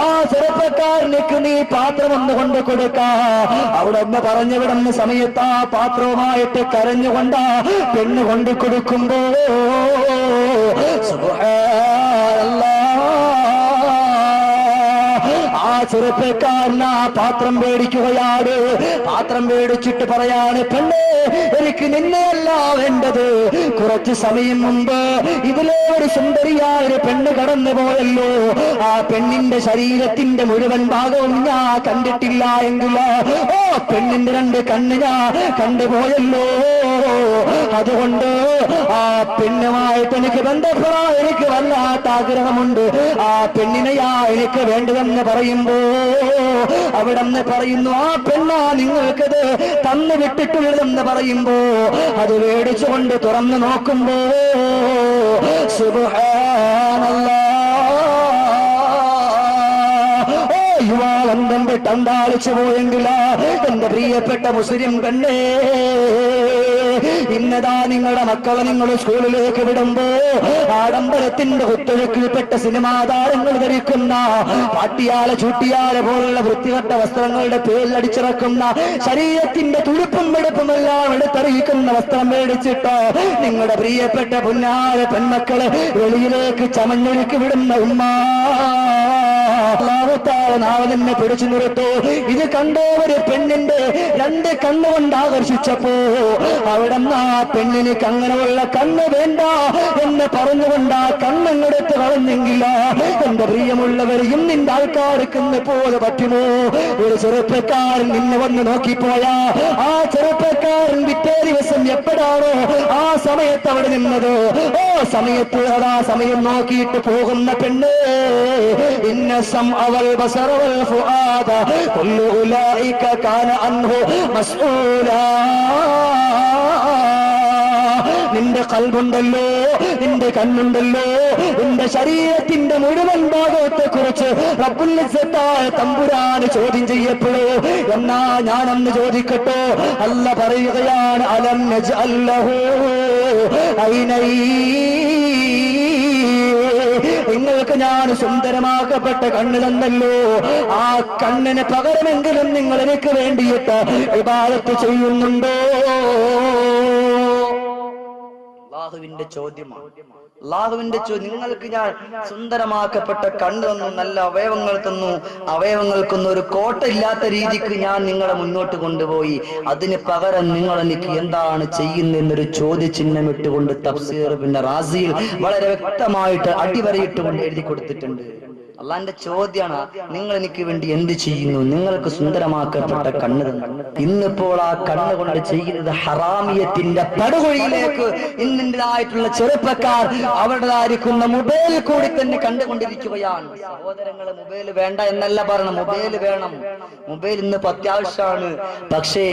ആ ചെറുപ്പക്കാരനേക്ക് നീ പാത്രം ഒന്ന് കൊണ്ടു കൊടുക്ക. അവിടെ ഒന്ന് പറഞ്ഞു വിടുന്ന സമയത്ത് ആ പാത്രവുമായിട്ട് കരഞ്ഞുകൊണ്ട് പെണ്ണ് കൊണ്ടു കൊടുക്കുമ്പോ സുബ്ഹാനല്ലാഹ്, ആ ചെറുപ്പക്കാരൻ ആ പാത്രം മേടിക്കുകയാണ്. പാത്രം മേടിച്ചിട്ട് പറയാണ്, പെണ്ണേ എനിക്ക് നിന്നെയല്ല വേണ്ടത്. കുറച്ചു സമയം മുമ്പ് ഇതിലെ ഒരു സുന്ദരിയായ ഒരു പെണ്ണ് കടന്നു പോയല്ലോ. ആ പെണ്ണിന്റെ ശരീരത്തിന്റെ മുഴുവൻ ഭാഗവും ഞാൻ കണ്ടിട്ടില്ല എങ്കിലോ പെണ്ണിന്റെ 2 കണ്ണ് ഞാൻ കണ്ടുപോയല്ലോ. അതുകൊണ്ട് ആ പെണ്ണുമായിട്ട് എനിക്ക് ബന്ധപ്പെടാൻ എനിക്ക് വല്ലാത്ത ആഗ്രഹമുണ്ട്. ആ പെണ്ണിനെയാ എനിക്ക് വേണ്ടതെന്ന് പറയുമ്പോ അവിടെ നിന്ന് പറയുന്നു, ആ പെണ്ണാ നിങ്ങൾക്കത് തന്നു വിട്ടിട്ടുള്ളതെന്ന് പറയുമ്പോ അത് മേടിച്ചുകൊണ്ട് തുറന്നു നോക്കുമ്പോ സുബ്ഹാനല്ലാഹ്, യുവാവെന്തെ തണ്ടാളിച്ചു പോയെങ്കിലാ എന്റെ പ്രിയപ്പെട്ട മുസ്ലിം പെണ്ണേ, ഇന്നതാ നിങ്ങളുടെ മക്കളെ നിങ്ങൾ സ്കൂളിലേക്ക് വിടുമ്പോ ആഡംബരത്തിന്റെ കുത്തൊഴുക്കിൽപ്പെട്ട സിനിമാ താരങ്ങൾ ധരിക്കുന്ന പാട്ടിയാല ചൂട്ടിയാല പോലുള്ള വൃത്തികെട്ട വസ്ത്രങ്ങളുടെ പേരിൽ അടിച്ചിറക്കുന്ന ശരീരത്തിന്റെ തുടുപ്പും വെടുപ്പുമെല്ലാം എടുത്തറിയിക്കുന്ന വസ്ത്രം മേടിച്ചിട്ട് നിങ്ങളുടെ പ്രിയപ്പെട്ട പുന്നാര പെൺമക്കളെ വെളിയിലേക്ക് ചമഞ്ഞൊഴുക്കി വിടുന്ന ഉമ്മ നാളെ നിന്നെ പിടിച്ചു നിർത്തൂ. ഇത് കണ്ടോ ഒരു പെണ്ണിന്റെ 2 കണ്ണുകൊണ്ട് ആകർഷിച്ചപ്പോ അവിടെ ആ പെണ്ണിന് അങ്ങനെയുള്ള കണ്ണ് വേണ്ട എന്ന് പറഞ്ഞുകൊണ്ട് ആ കണ്ണെടുത്ത് കളഞ്ഞെങ്കിലോ എന്റെ പ്രിയമുള്ളവരെയും നിന്റെ ആൾക്കാർക്ക് പോലെ പറ്റുമോ? ഒരു ചെറുപ്പക്കാരൻ നിന്നെ വന്ന് നോക്കിപ്പോയാ ആ ചെറുപ്പക്കാരൻ പിറ്റേ ദിവസം എപ്പോഴാണോ ആ സമയത്ത് അവിടെ നിന്നത്, സമയത്ത് അതാ സമയം നോക്കിയിട്ട് പോകുന്ന പെണ്ണ്, ഇന്ന അവൽ ബസറവൽ ഫുആദ കുല്ലു ഉലൈക കാന അൻഹു മസ്ഊലാ. നിന്റെ കൽബുണ്ടല്ലോ, നിന്റെ കണ്ണുണ്ടല്ലോ, നിന്റെ ശരീരത്തിന്റെ മുഴുവൻ ഭാഗത്തെ കുറിച്ച് റബ്ബുൽ ഇസ്സത്തായ തമ്പുരാന് ചോദ്യം ചെയ്യപ്പെടൂ. എന്നാ ഞാനന്ന് ചോദിക്കട്ടോ, അല്ല പറയുകയാണ്, അലം നജ്അൽ ലഹു ഐനൈൻ, നിങ്ങൾക്ക് ഞാൻ സുന്ദരമാക്കപ്പെട്ട കണ്ണ് തന്നല്ലോ. ആ കണ്ണിന് പകരമെങ്കിലും നിങ്ങൾ എനിക്ക് വേണ്ടിയിട്ട് ഇബാദത്ത് ചെയ്യുന്നുണ്ടോ? അല്ലാഹുവിന്റെ ചോദ്യമാണ്. അല്ലാഹുവിന്റെ ചോദ്യം, നിങ്ങൾക്ക് ഞാൻ സുന്ദരമാക്കപ്പെട്ട കണ്ണ് തന്നു, നല്ല അവയവങ്ങൾ തന്നു, അവയവങ്ങൾക്കൊന്നും ഒരു കോട്ട ഇല്ലാത്ത രീതിക്ക് ഞാൻ നിങ്ങളെ മുന്നോട്ട് കൊണ്ടുപോയി, അതിന് പകരം നിങ്ങൾ എനിക്ക് എന്താണ് ചെയ്യുന്നതെന്നൊരു ചോദ്യചിഹ്നം ഇട്ടുകൊണ്ട് തഫ്സീർ പിന്നെ റാസിയിൽ വളരെ വ്യക്തമായിട്ട് അടിവരയിട്ടുകൊണ്ട് എഴുതി കൊടുത്തിട്ടുണ്ട്. അള്ളാന്റെ ചോദ്യമാണ്, നിങ്ങൾ എനിക്ക് വേണ്ടി എന്ത് ചെയ്യുന്നു? നിങ്ങൾക്ക് സുന്ദരമാക്കപ്പെട്ട കണ്ണ് തന്നു. ഇന്നിപ്പോൾ ആ കണ്ണ് കൊണ്ട് ചെയ്യുന്നത് ഹറാമിയത്തിന്റെ പടുകുഴിയിലേക്ക് ഇന്നിൻ്റെതായിട്ടുള്ള ചെറുപ്പക്കാർ അവരുടേതായിരിക്കുന്ന മൊബൈൽ കൂടി തന്നെ കണ്ടുകൊണ്ടിരിക്കുകയാണ്. സഹോദരങ്ങളെ, മൊബൈൽ വേണ്ട എന്നല്ല പറയണം, മൊബൈൽ വേണം. മൊബൈൽ ഇന്നിപ്പോ അത്യാവശ്യമാണ്. പക്ഷേ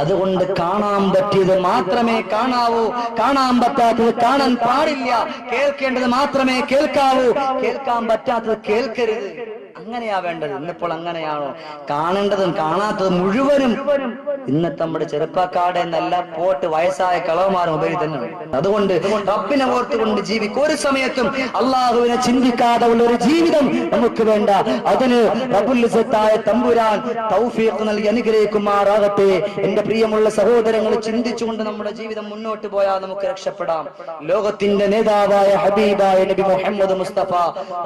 അതുകൊണ്ട് കാണാൻ പറ്റിയത് മാത്രമേ കാണാവൂ, കാണാൻ പറ്റാത്തത് കാണാൻ പാടില്ല, കേൾക്കേണ്ടത് മാത്രമേ കേൾക്കാവൂ, കേൾക്കാൻ പറ്റാത്തത് കേൾക്കരുത്. അങ്ങനെയാ വേണ്ടത്. ഇന്നിപ്പോൾ അങ്ങനെയാണോ? കാണേണ്ടതും കാണാത്തതും മുഴുവനും ഇന്നത്തെ നമ്മുടെ ചെറുപ്പക്കാരുടെ നല്ല പോട്ട് വയസ്സായ കളവന്മാർ മൊബൈലിൽ തന്നെ. അതുകൊണ്ട് റബ്ബിനെ ഓർത്തുകൊണ്ട് ജീവിക്കും. ഒരു സമയത്തും അള്ളാഹുവിനെ ചിന്തിക്കാതെ ഉള്ള ഒരു ജീവിതം നമുക്ക് വേണ്ട. അതിന് റബ്ബുൽ ഇസ്സത്തായ തമ്പുരാൻ തൗഫീഖ് നൽകി അനുഗ്രഹിക്കുമാറാകട്ടെ. എന്റെ പ്രിയമുള്ള സഹോദരങ്ങൾ, ചിന്തിച്ചുകൊണ്ട് നമ്മുടെ ജീവിതം മുന്നോട്ട് പോയാൽ നമുക്ക് രക്ഷപ്പെടാം. ലോകത്തിന്റെ നേതാവായ ഹബീബായ നബി മുഹമ്മദ് മുസ്തഫ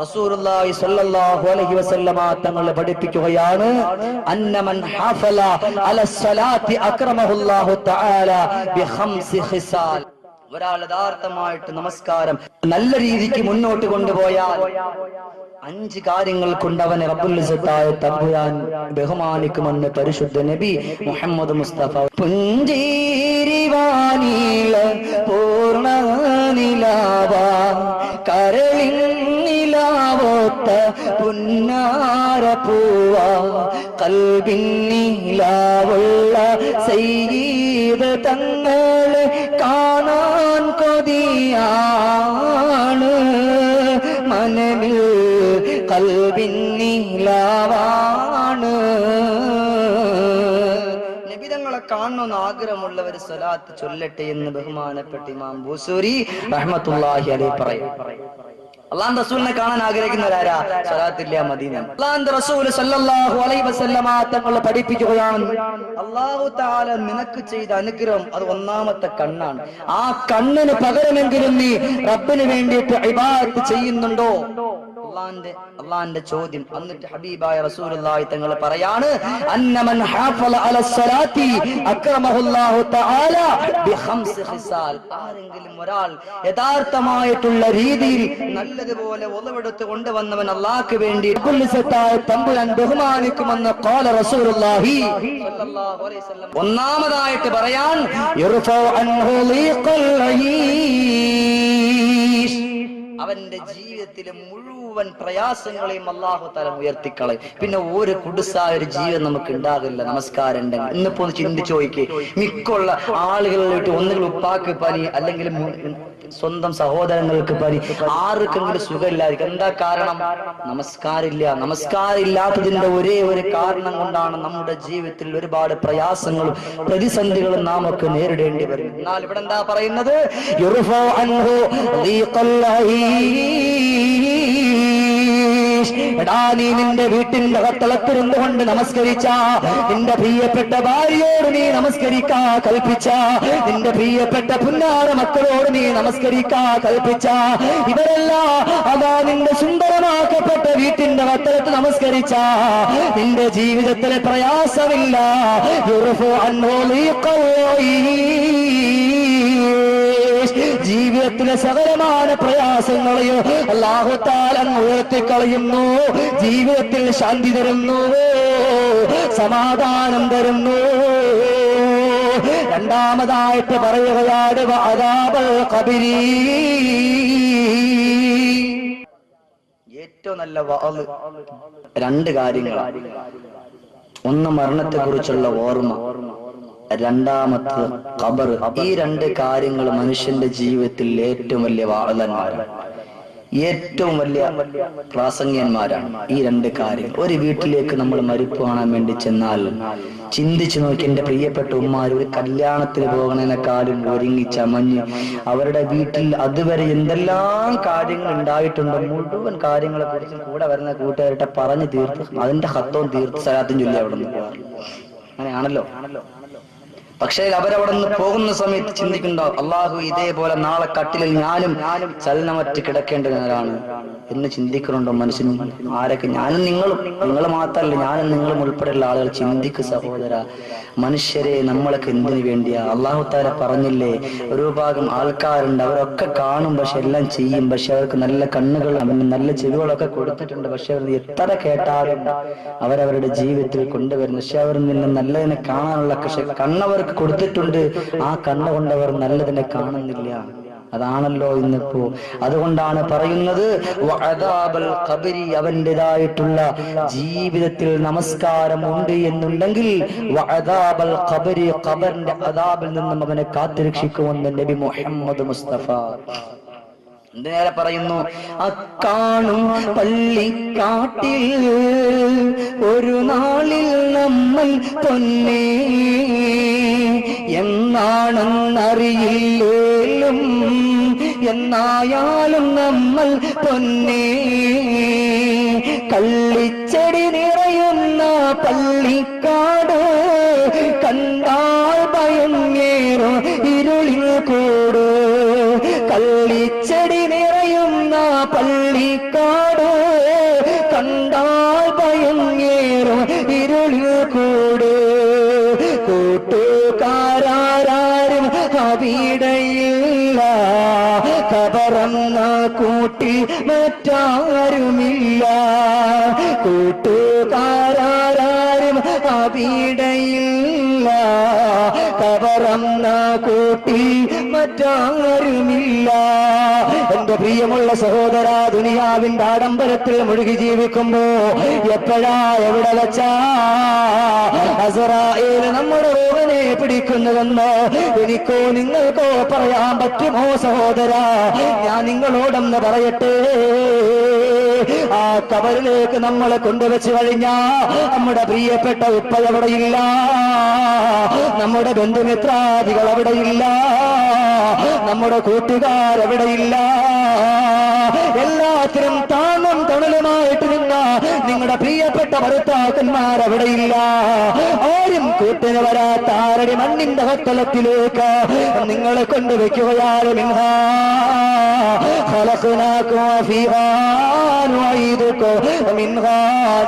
റസൂലുള്ളാഹി സ്വല്ലല്ലാഹു അലൈഹി വസല്ലമ തങ്ങൾ പഠിപ്പിക്കുകയാണ്, അന്നമൻ ഹഫല അലസ്സലാത്തി അക്രമഹുല്ലാഹു തആല ബിഖംസി ഖിസാൽ. ഒരാൾ യഥാർത്ഥമായിട്ട് നമസ്കാരം നല്ല രീതിക്ക് മുന്നോട്ട് കൊണ്ടുപോയാൽ 5 കാര്യങ്ങൾ കൊണ്ട് അവനെ റബ്ബുൽ ഇസ്സത്തായ തമ്പുരാൻ ബഹുമാനിക്കുമെന്ന് പരിശുദ്ധ നബി മുഹമ്മദ് മുസ്തഫ. പുഞ്ചിരിവാനില പൂർണ്ണ നിലാവ കരളിൽ നിലാവോത്ത പുന്നാര പൂവ കൽബിൻ നിലാവുള്ള സയ്യിദ് തങ്ങളെ കാണാൻ കൊതിയാണ്, മനമിൽ കൽബിൻ നിലാവാണ്. നബിതങ്ങളെ കാണണമെന്ന് ആഗ്രഹമുള്ളവർ സ്വലാത്ത് ചൊല്ലട്ടെ എന്ന് ബഹുമാനപ്പെട്ട ഇമാം ബൂസൂരി റഹ്മത്തുള്ളാഹി അലൈഹി പറയും. അല്ലാഹുവിന്റെ റസൂലിനെ കാണാൻ ആഗ്രഹിക്കുന്നവരാരാ? സ്വലാത്തില്ല മദീന. അല്ലാഹുവിന്റെ റസൂൽ സല്ലല്ലാഹു അലൈഹി വസല്ലമ തങ്ങൾ പഠിപ്പിക്കുകയാണ്, അല്ലാഹു തആല നിനക്ക് ചെയ്ത അനുഗ്രഹം അത് ഒന്നാമത്തെ കണ്ണാണ്. ആ കണ്ണിന് പകരമെങ്കിലും നീ റബ്ബിന് വേണ്ടിയിട്ട് ഇബാദത്ത് ചെയ്യുന്നുണ്ടോ? അള്ളാന്റെ ചോദ്യം. എന്നിട്ട് ഹബീബായ റസൂലുള്ളാഹി തങ്ങൾ പറയാണ്, അന്നമൻ ഹാഫള അലസ്സലാത്തി അക്രമഹുല്ലാഹു തആല ബിഖംസ് ഖിസാൽ. ആരെങ്കിലും ഒരാൾ യഥാർത്ഥമായിട്ടുള്ള രീതിയിൽ നല്ലതുപോലെ ഒളവെടുത്ത് കൊണ്ടുവന്നവൻ അല്ലാഹുവിന് വേണ്ടി കുല്ലിസത്തായ തമ്പുരാൻ ബഹുമാനിക്കുമെന്ന് ഖാല റസൂലുള്ളാഹി സ്വല്ലല്ലാഹു അലൈഹി വസല്ലം. ഒന്നാമതായിട്ട് പറയാൻ യർഫഉ അൻഹു ലീഖൽ ഈശ്, അവന്റെ ജീവിതത്തിലെ മുഴുവൻ പ്രയാസങ്ങളെയും അല്ലാഹു തആല ഉയർത്തിക്കളയും. പിന്നെ ഒരു കുടുസായ ഒരു ജീവിതം നമുക്ക് ഉണ്ടാകില്ല നമസ്കാരം ഉണ്ടെങ്കിൽ. ഇന്നിപ്പോ ഒന്ന് ചിന്തിച്ചു നോക്കി, മിക്കുള്ള ആളുകളിലോട്ട് ഒന്നുകിൽ ഉപ്പാക്ക് പനി, അല്ലെങ്കിൽ സ്വന്തം സഹോദരങ്ങൾക്ക് പനി, ആർക്കെങ്കിലും സുഖമില്ലായിരിക്കും. എന്താ കാരണം? നമസ്കാരമില്ല. നമസ്കാരം ഇല്ലാത്തതിന്റെ ഒരേ ഒരു കാരണം കൊണ്ടാണ് നമ്മുടെ ജീവിതത്തിൽ ഒരുപാട് പ്രയാസങ്ങളും പ്രതിസന്ധികളും നാം ഒക്കെ നേരിടേണ്ടി വരും. എന്നാൽ ഇവിടെ എന്താ പറയുന്നത്? എടാ, നീ നിന്റെ വീട്ടിന്റെ അകത്തളത്തിരുന്നു കൊണ്ട് നമസ്കരിച്ച, നിന്റെ പ്രിയപ്പെട്ട ഭാര്യയോട് നീ നമസ്കരിക്കാ കൽപ്പിച്ച, നിന്റെ പ്രിയപ്പെട്ട പുന്നാര മക്കളോട് നീ നമസ്കരിക്കാ കൽപ്പിച്ച, ഇവരെല്ലാം അതാ നിന്റെ സുന്ദരമാക്കപ്പെട്ട വീട്ടിന്റെ അകത്തളത്ത് നമസ്കരിച്ച, നിന്റെ ജീവിതത്തിലെ പ്രയാസമില്ല. ജീവിതത്തിലെ സകലമായ പ്രയാസങ്ങളെയോ അല്ലാഹു തആല ഉയർത്തിക്കളയുന്നു. ജീവിതത്തിൽ ശാന്തി തരുന്നു, സമാധാനം തരുന്നു. രണ്ടാമതായിട്ട് പറയുകയാണ് അദാബുൽ ഖബരി. ഏറ്റവും നല്ല വഅദ് രണ്ട് കാര്യങ്ങളാണ്. ഒന്ന് മരണത്തെ കുറിച്ചുള്ള ഓർമ്മ, രണ്ടാമത്തെ ഖബർ. ഈ രണ്ട് കാര്യങ്ങൾ മനുഷ്യന്റെ ജീവിതത്തിൽ ഏറ്റവും വലിയ വാളന്മാരാണ്, ഏറ്റവും വലിയ പ്രാസംഗ്യന്മാരാണ്. ഈ രണ്ട് കാര്യം ഒരു വീട്ടിലേക്ക് നമ്മൾ മരിപ്പ് കാണാൻ വേണ്ടി ചെന്നാൽ ചിന്തിച്ചു നോക്കി, എന്റെ പ്രിയപ്പെട്ട ഉമ്മാർ ഒരു കല്യാണത്തിന് പോകണേക്കാളും ഒരുങ്ങി ചമഞ്ഞ് അവരുടെ വീട്ടിൽ അതുവരെ എന്തെല്ലാം കാര്യങ്ങൾ ഉണ്ടായിട്ടുണ്ടോ മുഴുവൻ കാര്യങ്ങളെ കുറിച്ചും കൂടെ വരുന്ന കൂട്ടുകാരുടെ പറഞ്ഞു തീർത്ത് അതിന്റെ ഹത്തവും തീർത്ത് സലാത്തും ചൊല്ലി അവിടെ നിന്ന് പോകാറ്. അങ്ങനെയാണല്ലോ. പക്ഷേ അവരവിടെ നിന്ന് പോകുന്ന സമയത്ത് ചിന്തിക്കുന്നുണ്ടോ, അള്ളാഹു ഇതേപോലെ നാളെ കട്ടിലിൽ ഞാനും ചലനമറ്റ് കിടക്കേണ്ടവരാണ് എന്ന് ചിന്തിക്കുന്നുണ്ടോ മനുഷ്യൻ? ആരൊക്കെ? ഞാനും നിങ്ങളും, നിങ്ങൾ മാത്രമല്ല ഞാനും നിങ്ങളും ഉൾപ്പെടെയുള്ള ആളുകൾ ചിന്തിക്ക് സഹോദര. മനുഷ്യരെ നമ്മളൊക്കെ എന്തിനു വേണ്ടിയാ? അള്ളാഹു തആല പറഞ്ഞില്ലേ, ഒരു ഭാഗം ആൾക്കാരുണ്ട് അവരൊക്കെ കാണും, പക്ഷെ എല്ലാം ചെയ്യും, പക്ഷെ അവർക്ക് നല്ല കണ്ണുകൾ നല്ല ചെവികളൊക്കെ കൊടുത്തിട്ടുണ്ട്, പക്ഷെ അവർ എത്ര കേട്ടാലും അവരവരുടെ ജീവിതത്തിൽ കൊണ്ടുവരുന്നു. പക്ഷെ അവർ നിന്ന് നല്ലതിനെ കാണാനുള്ള കണ്ണവർ കൊടുത്തിട്ടുണ്ട്, ആ കണ്ണുകൊണ്ട് അവർ നല്ലതിനെ കാണുന്നില്ല. അതാണല്ലോ ഇന്നിപ്പോ. അതുകൊണ്ടാണ് പറയുന്നത് വഅദാബുൽ ഖബരി, അവന്റേതായിട്ടുള്ള ജീവിതത്തിൽ നമസ്കാരം ഉണ്ട് എന്നുണ്ടെങ്കിൽ വഅദാബുൽ ഖബരി, ഖബറിന്റെ അദാബിൽ നിന്നും അവനെ കാത്തുരക്ഷിക്കുമെന്ന് നബി മുഹമ്മദ് മുസ്തഫ. നേരെ പറയുന്നു, അക്കാണും പള്ളിക്കാട്ടിൽ ഒരു നാളിൽ നമ്മൾ പൊന്നേ എന്നാണെന്നറിയില്ലേലും എന്നായാലും നമ്മൾ പൊന്നേ, കള്ളിച്ചെടി നിറയുന്ന പള്ളിക്കാട് കണ്ടാൽ ഭയങ്ങേറും ഇരുളിൽ കൂട്, കള്ളിച്ചെടി നിറയുന്ന പള്ളിക്കാട് കണ്ടാൽ ഭയങ്ങേറും ഇരുളിൽ കൂട്, കൂട്ടുകാരും അവിടെയില്ല, ഖബറെന്ന കൂട്ടിൽ മറ്റാരുമില്ല, കൂട്ടുകാരും അവിടെയില്ല, ഖബറെന്ന കൂട്ടിൽ മറ്റാരുമില്ല. എന്റെ പ്രിയമുള്ള സഹോദര, ദുനിയാവിന്റെ ആഡംബരത്തിൽ മുഴുകി ജീവിക്കുമ്പോ എപ്പോഴാ എവിടെ വെച്ചാ അസ്റാഈൽ നമ്മുടെ റൂഹിനെ പിടിക്കുന്നതെന്ന് എനിക്കോ നിങ്ങൾക്കോ പറയാൻ പറ്റുമോ സഹോദര? ഞാൻ നിങ്ങളോടൊന്ന് പറയട്ടെ, ആ ഖബറിലേക്ക് നമ്മളെ കൊണ്ടുവച്ച് കഴിഞ്ഞാ നമ്മുടെ പ്രിയപ്പെട്ട ഉപ്പ എവിടെയില്ല, നമ്മുടെ ബന്ധുമിത്രാദികൾ അവിടെയില്ല, നമ്മുടെ കൂട്ടുകാരെവിടെയില്ല. എല്ലാത്തിനും താങ്ങും തണലുമായിട്ട് നിന്ന നിങ്ങൾ നിങ്ങളുടെ പ്രിയപ്പെട്ട ഭർത്താക്കന്മാർ അവിടെയില്ല. ആരും കൂട്ടിന് വരാത്ത ആരടി മണ്ണിന്റെ ഹത്തലത്തിലേക്ക് നിങ്ങളെ കൊണ്ടുവയ്ക്കുകയാണ്. മിൻഹാ ഖലഖനാകും വഫീഹാ നുഈദുകും വമിൻഹാ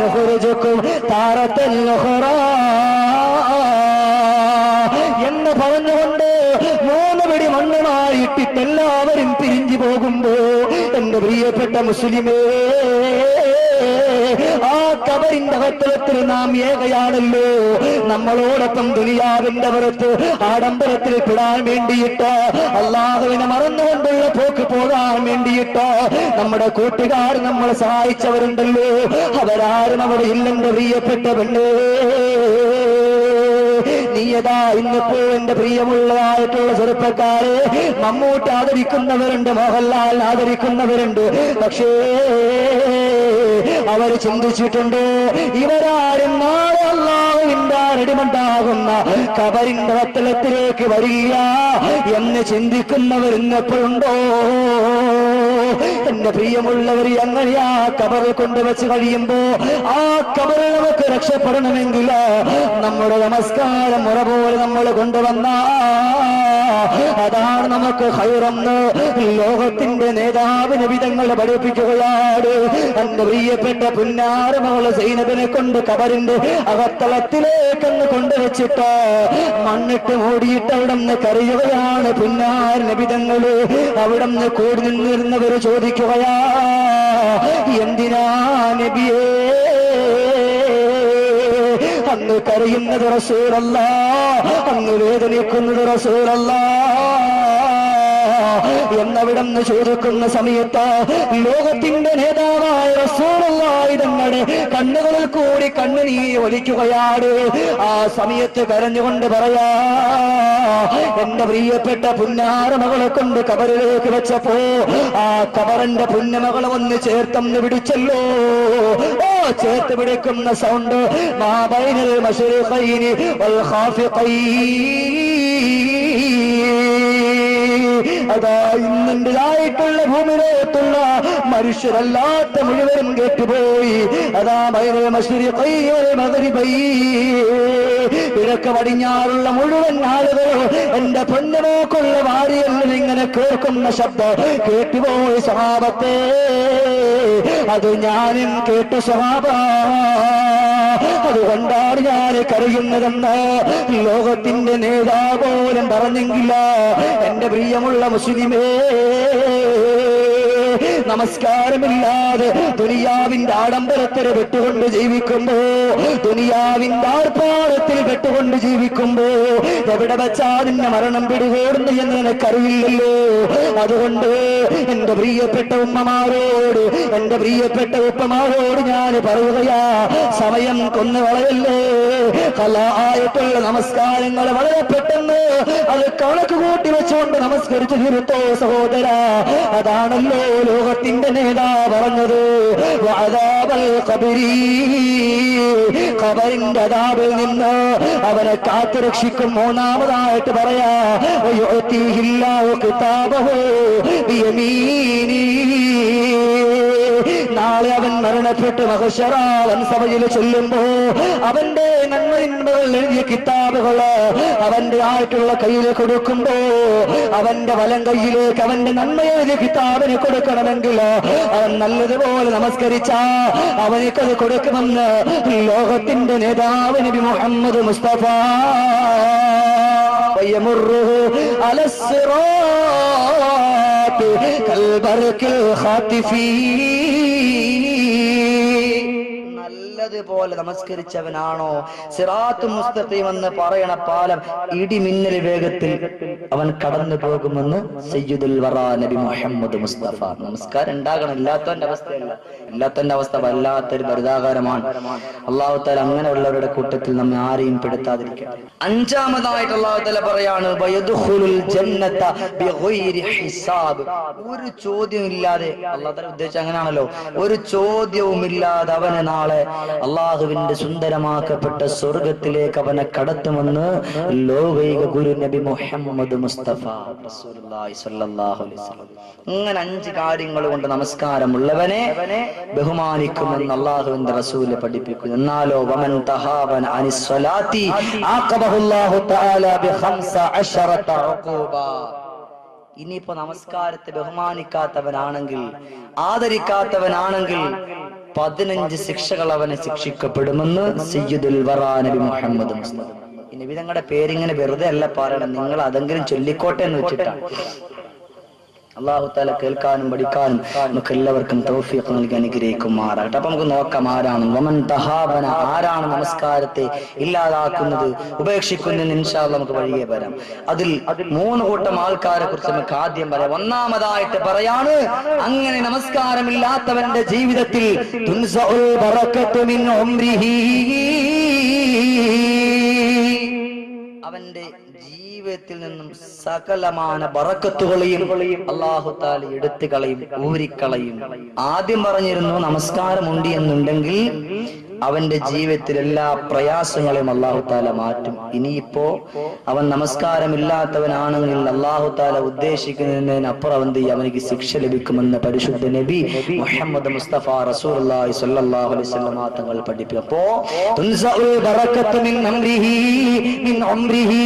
നുഖ്രിജുകും താറത്തൻ ഉഖ്റാ എന്ന് പറഞ്ഞുകൊണ്ട് 3 പിടി മണ്ണുമായി ഇട്ടിട്ട് എല്ലാവരും പിരിഞ്ഞു പോകുമ്പോ എന്റെ പ്രിയപ്പെട്ട മുസ്ലിമേ, ആ ഖബറിന്റെ ഹത്തലത്തിൽ നാം ഏകയാണല്ലോ. നമ്മളോടൊപ്പം ദുനിയാവിന്റെ പുറത്ത് ആഡംബരത്തിൽ പെടാൻ വേണ്ടിയിട്ട്, അള്ളാഹുവിനെ മറന്നുകൊണ്ടുള്ള പോക്ക് പോകാൻ വേണ്ടിയിട്ട് നമ്മുടെ കൂട്ടുകാർ നമ്മളെ സഹായിച്ചവരുണ്ടല്ലോ. അവരാരും അവിടെ ഇല്ലെന്റെ പ്രിയപ്പെട്ട പെണ്ണേ. നീയതാ ഇന്നിപ്പോ എന്റെ പ്രിയമുള്ളതായിട്ടുള്ള ചെറുപ്പക്കാരെ മമ്മൂട്ടി ആദരിക്കുന്നവരുണ്ട്, മോഹൻലാൽ ആദരിക്കുന്നവരുണ്ട്. പക്ഷേ അവർ ചിന്തിച്ചിട്ടുണ്ട് ഇവരാരും നാളെ അല്ലാഹുവിന്റെ അടിമണ്ടാകുന്ന ഖബറിന്റെ ഹത്തലത്തിലേക്ക് വരില്ല എന്ന് ചിന്തിക്കുന്നവർ ഇന്നെപ്പോഴുണ്ടോ? എന്റെ പ്രിയമുള്ളവർ, അങ്ങനെയാ ഖബറിൽ കൊണ്ടുവച്ച് കഴിയുമ്പോ ആ ഖബറിൽ നമുക്ക് രക്ഷപ്പെടണമെങ്കിൽ നമ്മുടെ നമസ്കാരം മുറ പോലെ നമ്മൾ കൊണ്ടുവന്ന അതാണ് നമുക്ക് ഖൈറെന്ന് ലോകത്തിന്റെ നേതാവിന് വിധങ്ങൾ പഠിപ്പിക്കുകയാണ്. എന്റെ പ്രിയപ്പെട്ട പുന്നാരമകള് സൈനബിനെ കൊണ്ട് ഖബറിന്റെ അകത്തളത്തിലേക്കൊന്ന് കൊണ്ടുവച്ചിട്ട് മണ്ണിട്ട് മൂടിയിട്ട് അവിടെ നിന്ന് കരയുകയാണ് പുന്നാര നബിതങ്ങള്. അവിടെ നിന്ന് കൂടി നിന്നിരുന്നവര് ചോദിക്കുകയാ, എന്തിനാ നബിയേ അങ്ങ് കരയുന്നത് റസൂലല്ലാഹ്, അങ്ങ് വേദനിക്കുന്നത് റസൂലല്ലാഹ് എന്നവിടെന്ന് ചോദിക്കുന്ന സമയത്ത് ലോകത്തിന്റെ നേതാവായ റസൂലുള്ളാഹി തങ്ങളുടെ കണ്ണുകളിൽ കൂടി കണ്ണുനീർ ഒലിക്കുകയാണ്. ആ സമയത്ത് കരഞ്ഞുകൊണ്ട് പറയാ, എന്റെ പ്രിയപ്പെട്ട പുന്നാര മകളെ കൊണ്ട് ഖബറിലേക്ക് വെച്ചപ്പോ ആ ഖബറിന്റെ പുന്നമകളെ ഒന്ന് ചേർത്തൊന്ന് പിടിച്ചല്ലോ. ഓ ചേർത്ത് പിടിക്കുന്ന സൗണ്ട് മാ ബൈനൽ മശ്രിഖൈനി വൽ ഖാഫിഖൈൻ. അതാ ഇന്നിൻ്റെതായിട്ടുള്ള ഭൂമിയിലേത്തുള്ള മനുഷ്യരല്ലാത്ത മുഴുവനും കേട്ടുപോയി. അതാ ബൈനൽ മശ്രിഖൈനി വൽ മഗ്രിബൈൻ, കിഴക്ക് പടിഞ്ഞാറുള്ള മുഴുവൻ ആളുകൾ എന്റെ പൊന്നുമോക്കുള്ള വാരിയെല്ലാം ഇങ്ങനെ കേൾക്കുന്ന ശബ്ദം കേട്ടുപോയി സഹാബത്തെ. അത് ഞാനും കേട്ടു സഹാബ, അതുകൊണ്ടാണ് ഞാൻ കരയുന്നതെന്ന് ലോകത്തിന്റെ നേതാപോലും പറഞ്ഞെങ്കില്ല. എന്റെ പ്രിയമുള്ള മുസ്ലിമേ, നമസ്കാരമില്ലാതെ ദുനിയാവിന്റെ ആഡംബരത്തിൽ പെട്ടുകൊണ്ട് ജീവിക്കുമ്പോ, ദുനിയാവിന്റെ ആർപ്പാടത്തിൽ പെട്ടുകൊണ്ട് ജീവിക്കുമ്പോ എവിടെ വെച്ചാ നിന്നെ മരണം പിടികൂടുന്നു എന്ന് നിനക്കറിയില്ലല്ലോ. അതുകൊണ്ട് എന്റെ പ്രിയപ്പെട്ട ഉമ്മമാരോട്, എന്റെ പ്രിയപ്പെട്ട ഉപ്പമാരോട് ഞാൻ പറയുകയാ, സമയം കൊന്നു കളയല്ലേ. കലായിട്ടുള്ള നമസ്കാരങ്ങൾ വളരെ പെട്ടെന്ന് അത് കണക്ക് കൂട്ടി വെച്ചുകൊണ്ട് നമസ്കരിച്ചു തീർത്തോ സഹോദര. അതാണല്ലോ ലോകത്തിന്റെ നേതാ പറഞ്ഞത്, വഅദാബൽ ഖബരി, ഖബറിന്റെ അദാബിൽ നിന്ന് അവനെ കാത്തുരക്ഷിക്കും. മൂന്നാമതായിട്ട് പറയാ, വയുഅതീഹില്ലാഹു കിതാബഹു ബിയമീനി, നാളെ അവൻ മരണപ്പെട്ട് മഹ്ശറാവൻ സഭയിൽ ചെല്ലുമ്പോ അവന്റെ നന്മകൾ എഴുതിയ കിതാബുകള് അവന്റെ ആയിട്ടുള്ള കയ്യിൽ കൊടുക്കുമ്പോ അവന്റെ വലം കയ്യിലേക്ക് അവന്റെ നന്മ എഴുതിയ കിതാബിന് കൊടുക്കണമെങ്കിൽ അവൻ നല്ലതുപോലെ നമസ്കരിച്ച അവനിക്കത് കൊടുക്കുമെന്ന് ലോകത്തിന്റെ നേതാവ് നബി മുഹമ്മദ് മുസ്തഫ. നല്ലതുപോലെ നമസ്കരിച്ചവനാണോ സിറാത്ത് മുസ്തഖീം എന്ന് പറയണ പാലം ഇടിമിന്നൽ വേഗത്തിൽ അവൻ കടന്നു പോകുമെന്ന് സയ്യിദുൽ വറാ നബി മുഹമ്മദ് മുസ്തഫ. നമസ്കാരം ഉണ്ടാകണം, ഇല്ലാത്തവന്റെ അവസ്ഥയല്ല. ഇല്ലാത്തവന്റെ അവസ്ഥ വല്ലാത്തൊരു ദുരിതാകാരമാണ്. അല്ലാഹു തആല അങ്ങനെയുള്ളവരുടെ കൂട്ടത്തിൽ നമ്മെ ആരെയും പെടുത്താതിരിക്കട്ടെ. അഞ്ചാമതായിട്ട് അല്ലാഹു തആല പറയാണ്, വയദ്ഖുലുൽ ജന്നത ബിഗൈരി ഹിസാബ്. ഒരു ചോദ്യമില്ലാതെ, അല്ലാഹു തആല ഉദ്ദേശിച്ച അങ്ങനെയാണല്ലോ, ഒരു ചോദ്യവുമില്ലാതെ അവനെ നാളെ അള്ളാഹുവിന്റെ സുന്ദരമാക്കപ്പെട്ട സ്വർഗത്തിലേക്ക് അവനെ കടത്തുമെന്ന് ലോകൈക ഗുരു നബി മുഹമ്മദ് മുസ്തഫ റസൂലുള്ളാഹി സ്വല്ലല്ലാഹു അലൈഹി വസല്ലം. ഇങ്ങനെ 5 കാര്യങ്ങൾ കൊണ്ട് നമസ്കാരമുള്ളവനെ ബഹുമാനിക്കുമെന്ന് അല്ലാഹുവിന്റെ റസൂൽ പഠിപ്പിക്കുന്നു. എന്നാലോ വമൻ തഹാവന അനിസ് സ്വലാത്തി ആഖബഹുല്ലാഹു തആല ബി15 ഉഖൂബ. ഇനിയിപ്പോ നമസ്കാരത്തെ ബഹുമാനിക്കാത്തവനാണെങ്കിൽ, ആദരിക്കാത്തവനാണെങ്കിൽ 15 ശിക്ഷകൾ അവനെ ശിക്ഷിക്കപ്പെടുമെന്ന് സയ്യിദുൽ വറാ നബി മുഹമ്മദ് മുസ്തഫ. ഈ നബി തങ്ങളുടെ പേരിങ്ങനെ വെറുതെ അല്ല പറയണം, നിങ്ങൾ അതെങ്കിലും ചൊല്ലിക്കോട്ടെ എന്ന് വെച്ചിട്ടാണ്. അല്ലാഹു തആല കേൾക്കാനും പഠിക്കാനും നമുക്ക് എല്ലാവർക്കും തൗഫീഖ് നൽകി അനുഗ്രഹിക്കുമാറാകട്ടെ. അപ്പൊ നമുക്ക് നോക്കാം ആരാണ് വമൻ തഹാബന, ആരാണ് നമസ്കാരത്തെ ഇല്ലാതാക്കുന്നത്, ഉപേക്ഷിക്കുന്നതിന് ഇൻഷാ അല്ലാഹ് നമുക്ക് വഴിയേ വരാം. അതിൽ 3 കൂട്ടം ആൾക്കാരെ കുറിച്ച് നമുക്ക് ആദ്യം പറയാം. ഒന്നാമതായിട്ട് പറയാണ്, അങ്ങനെ നമസ്കാരമില്ലാത്തവന്റെ ജീവിതത്തിൽ തുൻസഉൽ ബറകത്തു മിൻ ഉംരിഹി, അവന്റെ ജീവിതത്തിൽ നിന്നും സകലമാന ബറക്കത്തുകളെയും അല്ലാഹു തആല എടുത്തു കളയും, ഊരിക്കളയും. ആദ്യം പറഞ്ഞിരുന്നു നമസ്കാരമുണ്ട് എന്നുണ്ടെങ്കിൽ അവന്റെ ജീവിതത്തിൽ എല്ലാ പ്രയാസങ്ങളെയും അല്ലാഹു തആല മാറ്റും. ഇനിയിപ്പോ അവൻ നമസ്കാരമില്ലാത്തവനാണെങ്കിൽ അല്ലാഹു തആല ഉദ്ദേശിക്കുന്നതിനപ്പുറം അവനിക്ക് ശിക്ഷ ലഭിക്കുമെന്ന് പരിശുദ്ധ നബി മുഹമ്മദ് മുസ്തഫ റസൂലുള്ളാഹി സ്വല്ലല്ലാഹു അലൈഹി വസല്ലം തങ്ങൾ പഠിപ്പിച്ചു. അപ്പോ തുൻസഉൽ ബറകത്തു മിൻ അംരിഹി മിൻ ഉംരിഹി,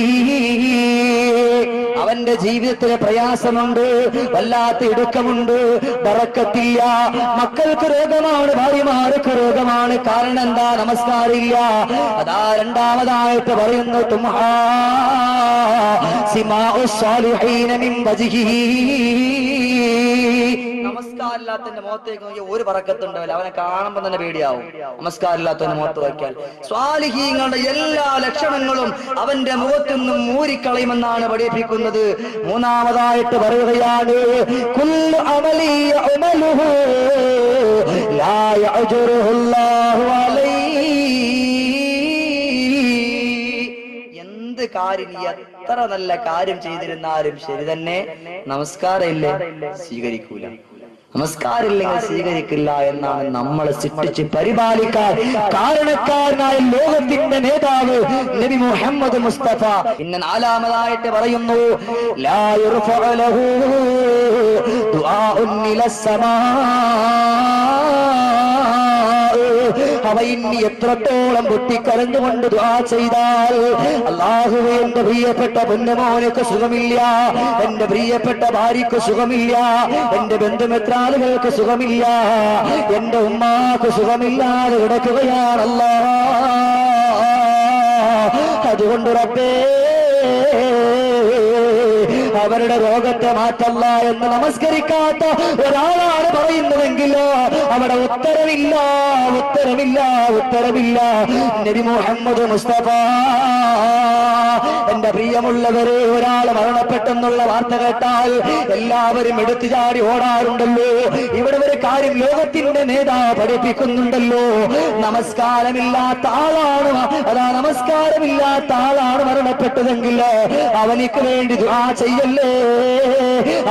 അവന്റെ ജീവിതത്തിലെ പ്രയാസമുണ്ട്, വല്ലാത്ത ഇടുക്കമുണ്ട്, ബറക്കത്തില്ല. മക്കൾക്ക് രോഗമാണ്, ഭാര്യമാർക്ക് രോഗമാണ്. കാരണം എന്താ? നമസ്കാരമില്ല. അതാ രണ്ടാമതായിട്ട് പറയുന്നു തുംഹാ സിമാഉ സ്വാലിഹീന മിൻ വജ്ഹിഹി, നമസ്കാരമില്ലാത്തവന്റെ മുഖത്തേക്ക് നോക്കിയാൽ ഒരു ബറക്കത്തുണ്ടാവില്ല, അവനെ കാണുമ്പോൾ തന്നെ പേടിയാവും. നമസ്കാരമില്ലാത്തവന്റെ മുഖത്ത് നോക്കിയാൽ സ്വാലിഹീങ്ങളുടെ എല്ലാ ലക്ഷണങ്ങളും അവന്റെ മുഖത്തു നിന്നും മൂരിക്കളയുമെന്നാണ് പഠിപ്പിക്കുന്നത്. മൂന്നാമതായിട്ട് പറയുകയാണ് കുല്ലു അമലി യഅമലുഹു ലാ യഅജുറുഹുല്ലാഹു അലൈഹി, എന്ത് കാര്യം, എത്ര നല്ല കാര്യം ചെയ്തിരുന്നാലും ശരി തന്നെ നമസ്കാരം ഇല്ലേ സ്വീകരിക്കൂല. നമസ്കാരമില്ലെങ്കിൽ സ്വീകരിക്കില്ല എന്നാണ് നമ്മളെ ശിക്ഷിച്ച് പരിപാലിക്കാൻ കാരണക്കാരനായ ലോകത്തിന്റെ നേതാവ് നബി മുഹമ്മദ് മുസ്തഫ. പിന്നെ 4മതായിട്ട് പറയുന്നു ലാ യുർഫഉ ലഹു ദുആഉൻ ഇലസ്സമാ, അവ ഇനി എത്രത്തോളം പൊട്ടിക്കരഞ്ഞുകൊണ്ട് ദുആ ചെയ്താൽ, അല്ലാഹുവേ എന്റെ പ്രിയപ്പെട്ട പൊന്നുമോനക്ക് സുഖമില്ല, എന്റെ പ്രിയപ്പെട്ട ഭാര്യക്ക് സുഖമില്ല, എന്റെ ബന്ധുമിത്രാളുകൾക്ക് സുഖമില്ല, എന്റെ ഉമ്മാക്ക് സുഖമില്ലാതെ കിടക്കുകയാണല്ലോ, അതുകൊണ്ട് റബ്ബേ അവരുടെ രോഗത്തെ മാറ്റല്ല എന്ന് നമസ്കരിക്കാത്ത ഒരാളാണ് പറയുന്നതെങ്കിലോ അവിടെ ഉത്തരവില്ല, ഉത്തരവില്ല, ഉത്തരവില്ല. നബി മുഹമ്മദ് മുസ്തഫ. എന്റെ പ്രിയമുള്ളവരെ, ഒരാൾ മരണപ്പെട്ടെന്നുള്ള വാർത്ത കേട്ടാൽ എല്ലാവരും എടുത്തു ചാടി ഓടാറുണ്ടല്ലോ. ഇവിടെ ഒരു കാര്യം ലോകത്തിന്റെ നേതാവ് പഠിപ്പിക്കുന്നുണ്ടല്ലോ, നമസ്കാരമില്ലാത്ത ആളാണ്, അതാ നമസ്കാരമില്ലാത്ത ആളാണ് മരണപ്പെട്ടതെങ്കിൽ അവനിക്ക് വേണ്ടി ദുആ ചെയ്യല്ലേ,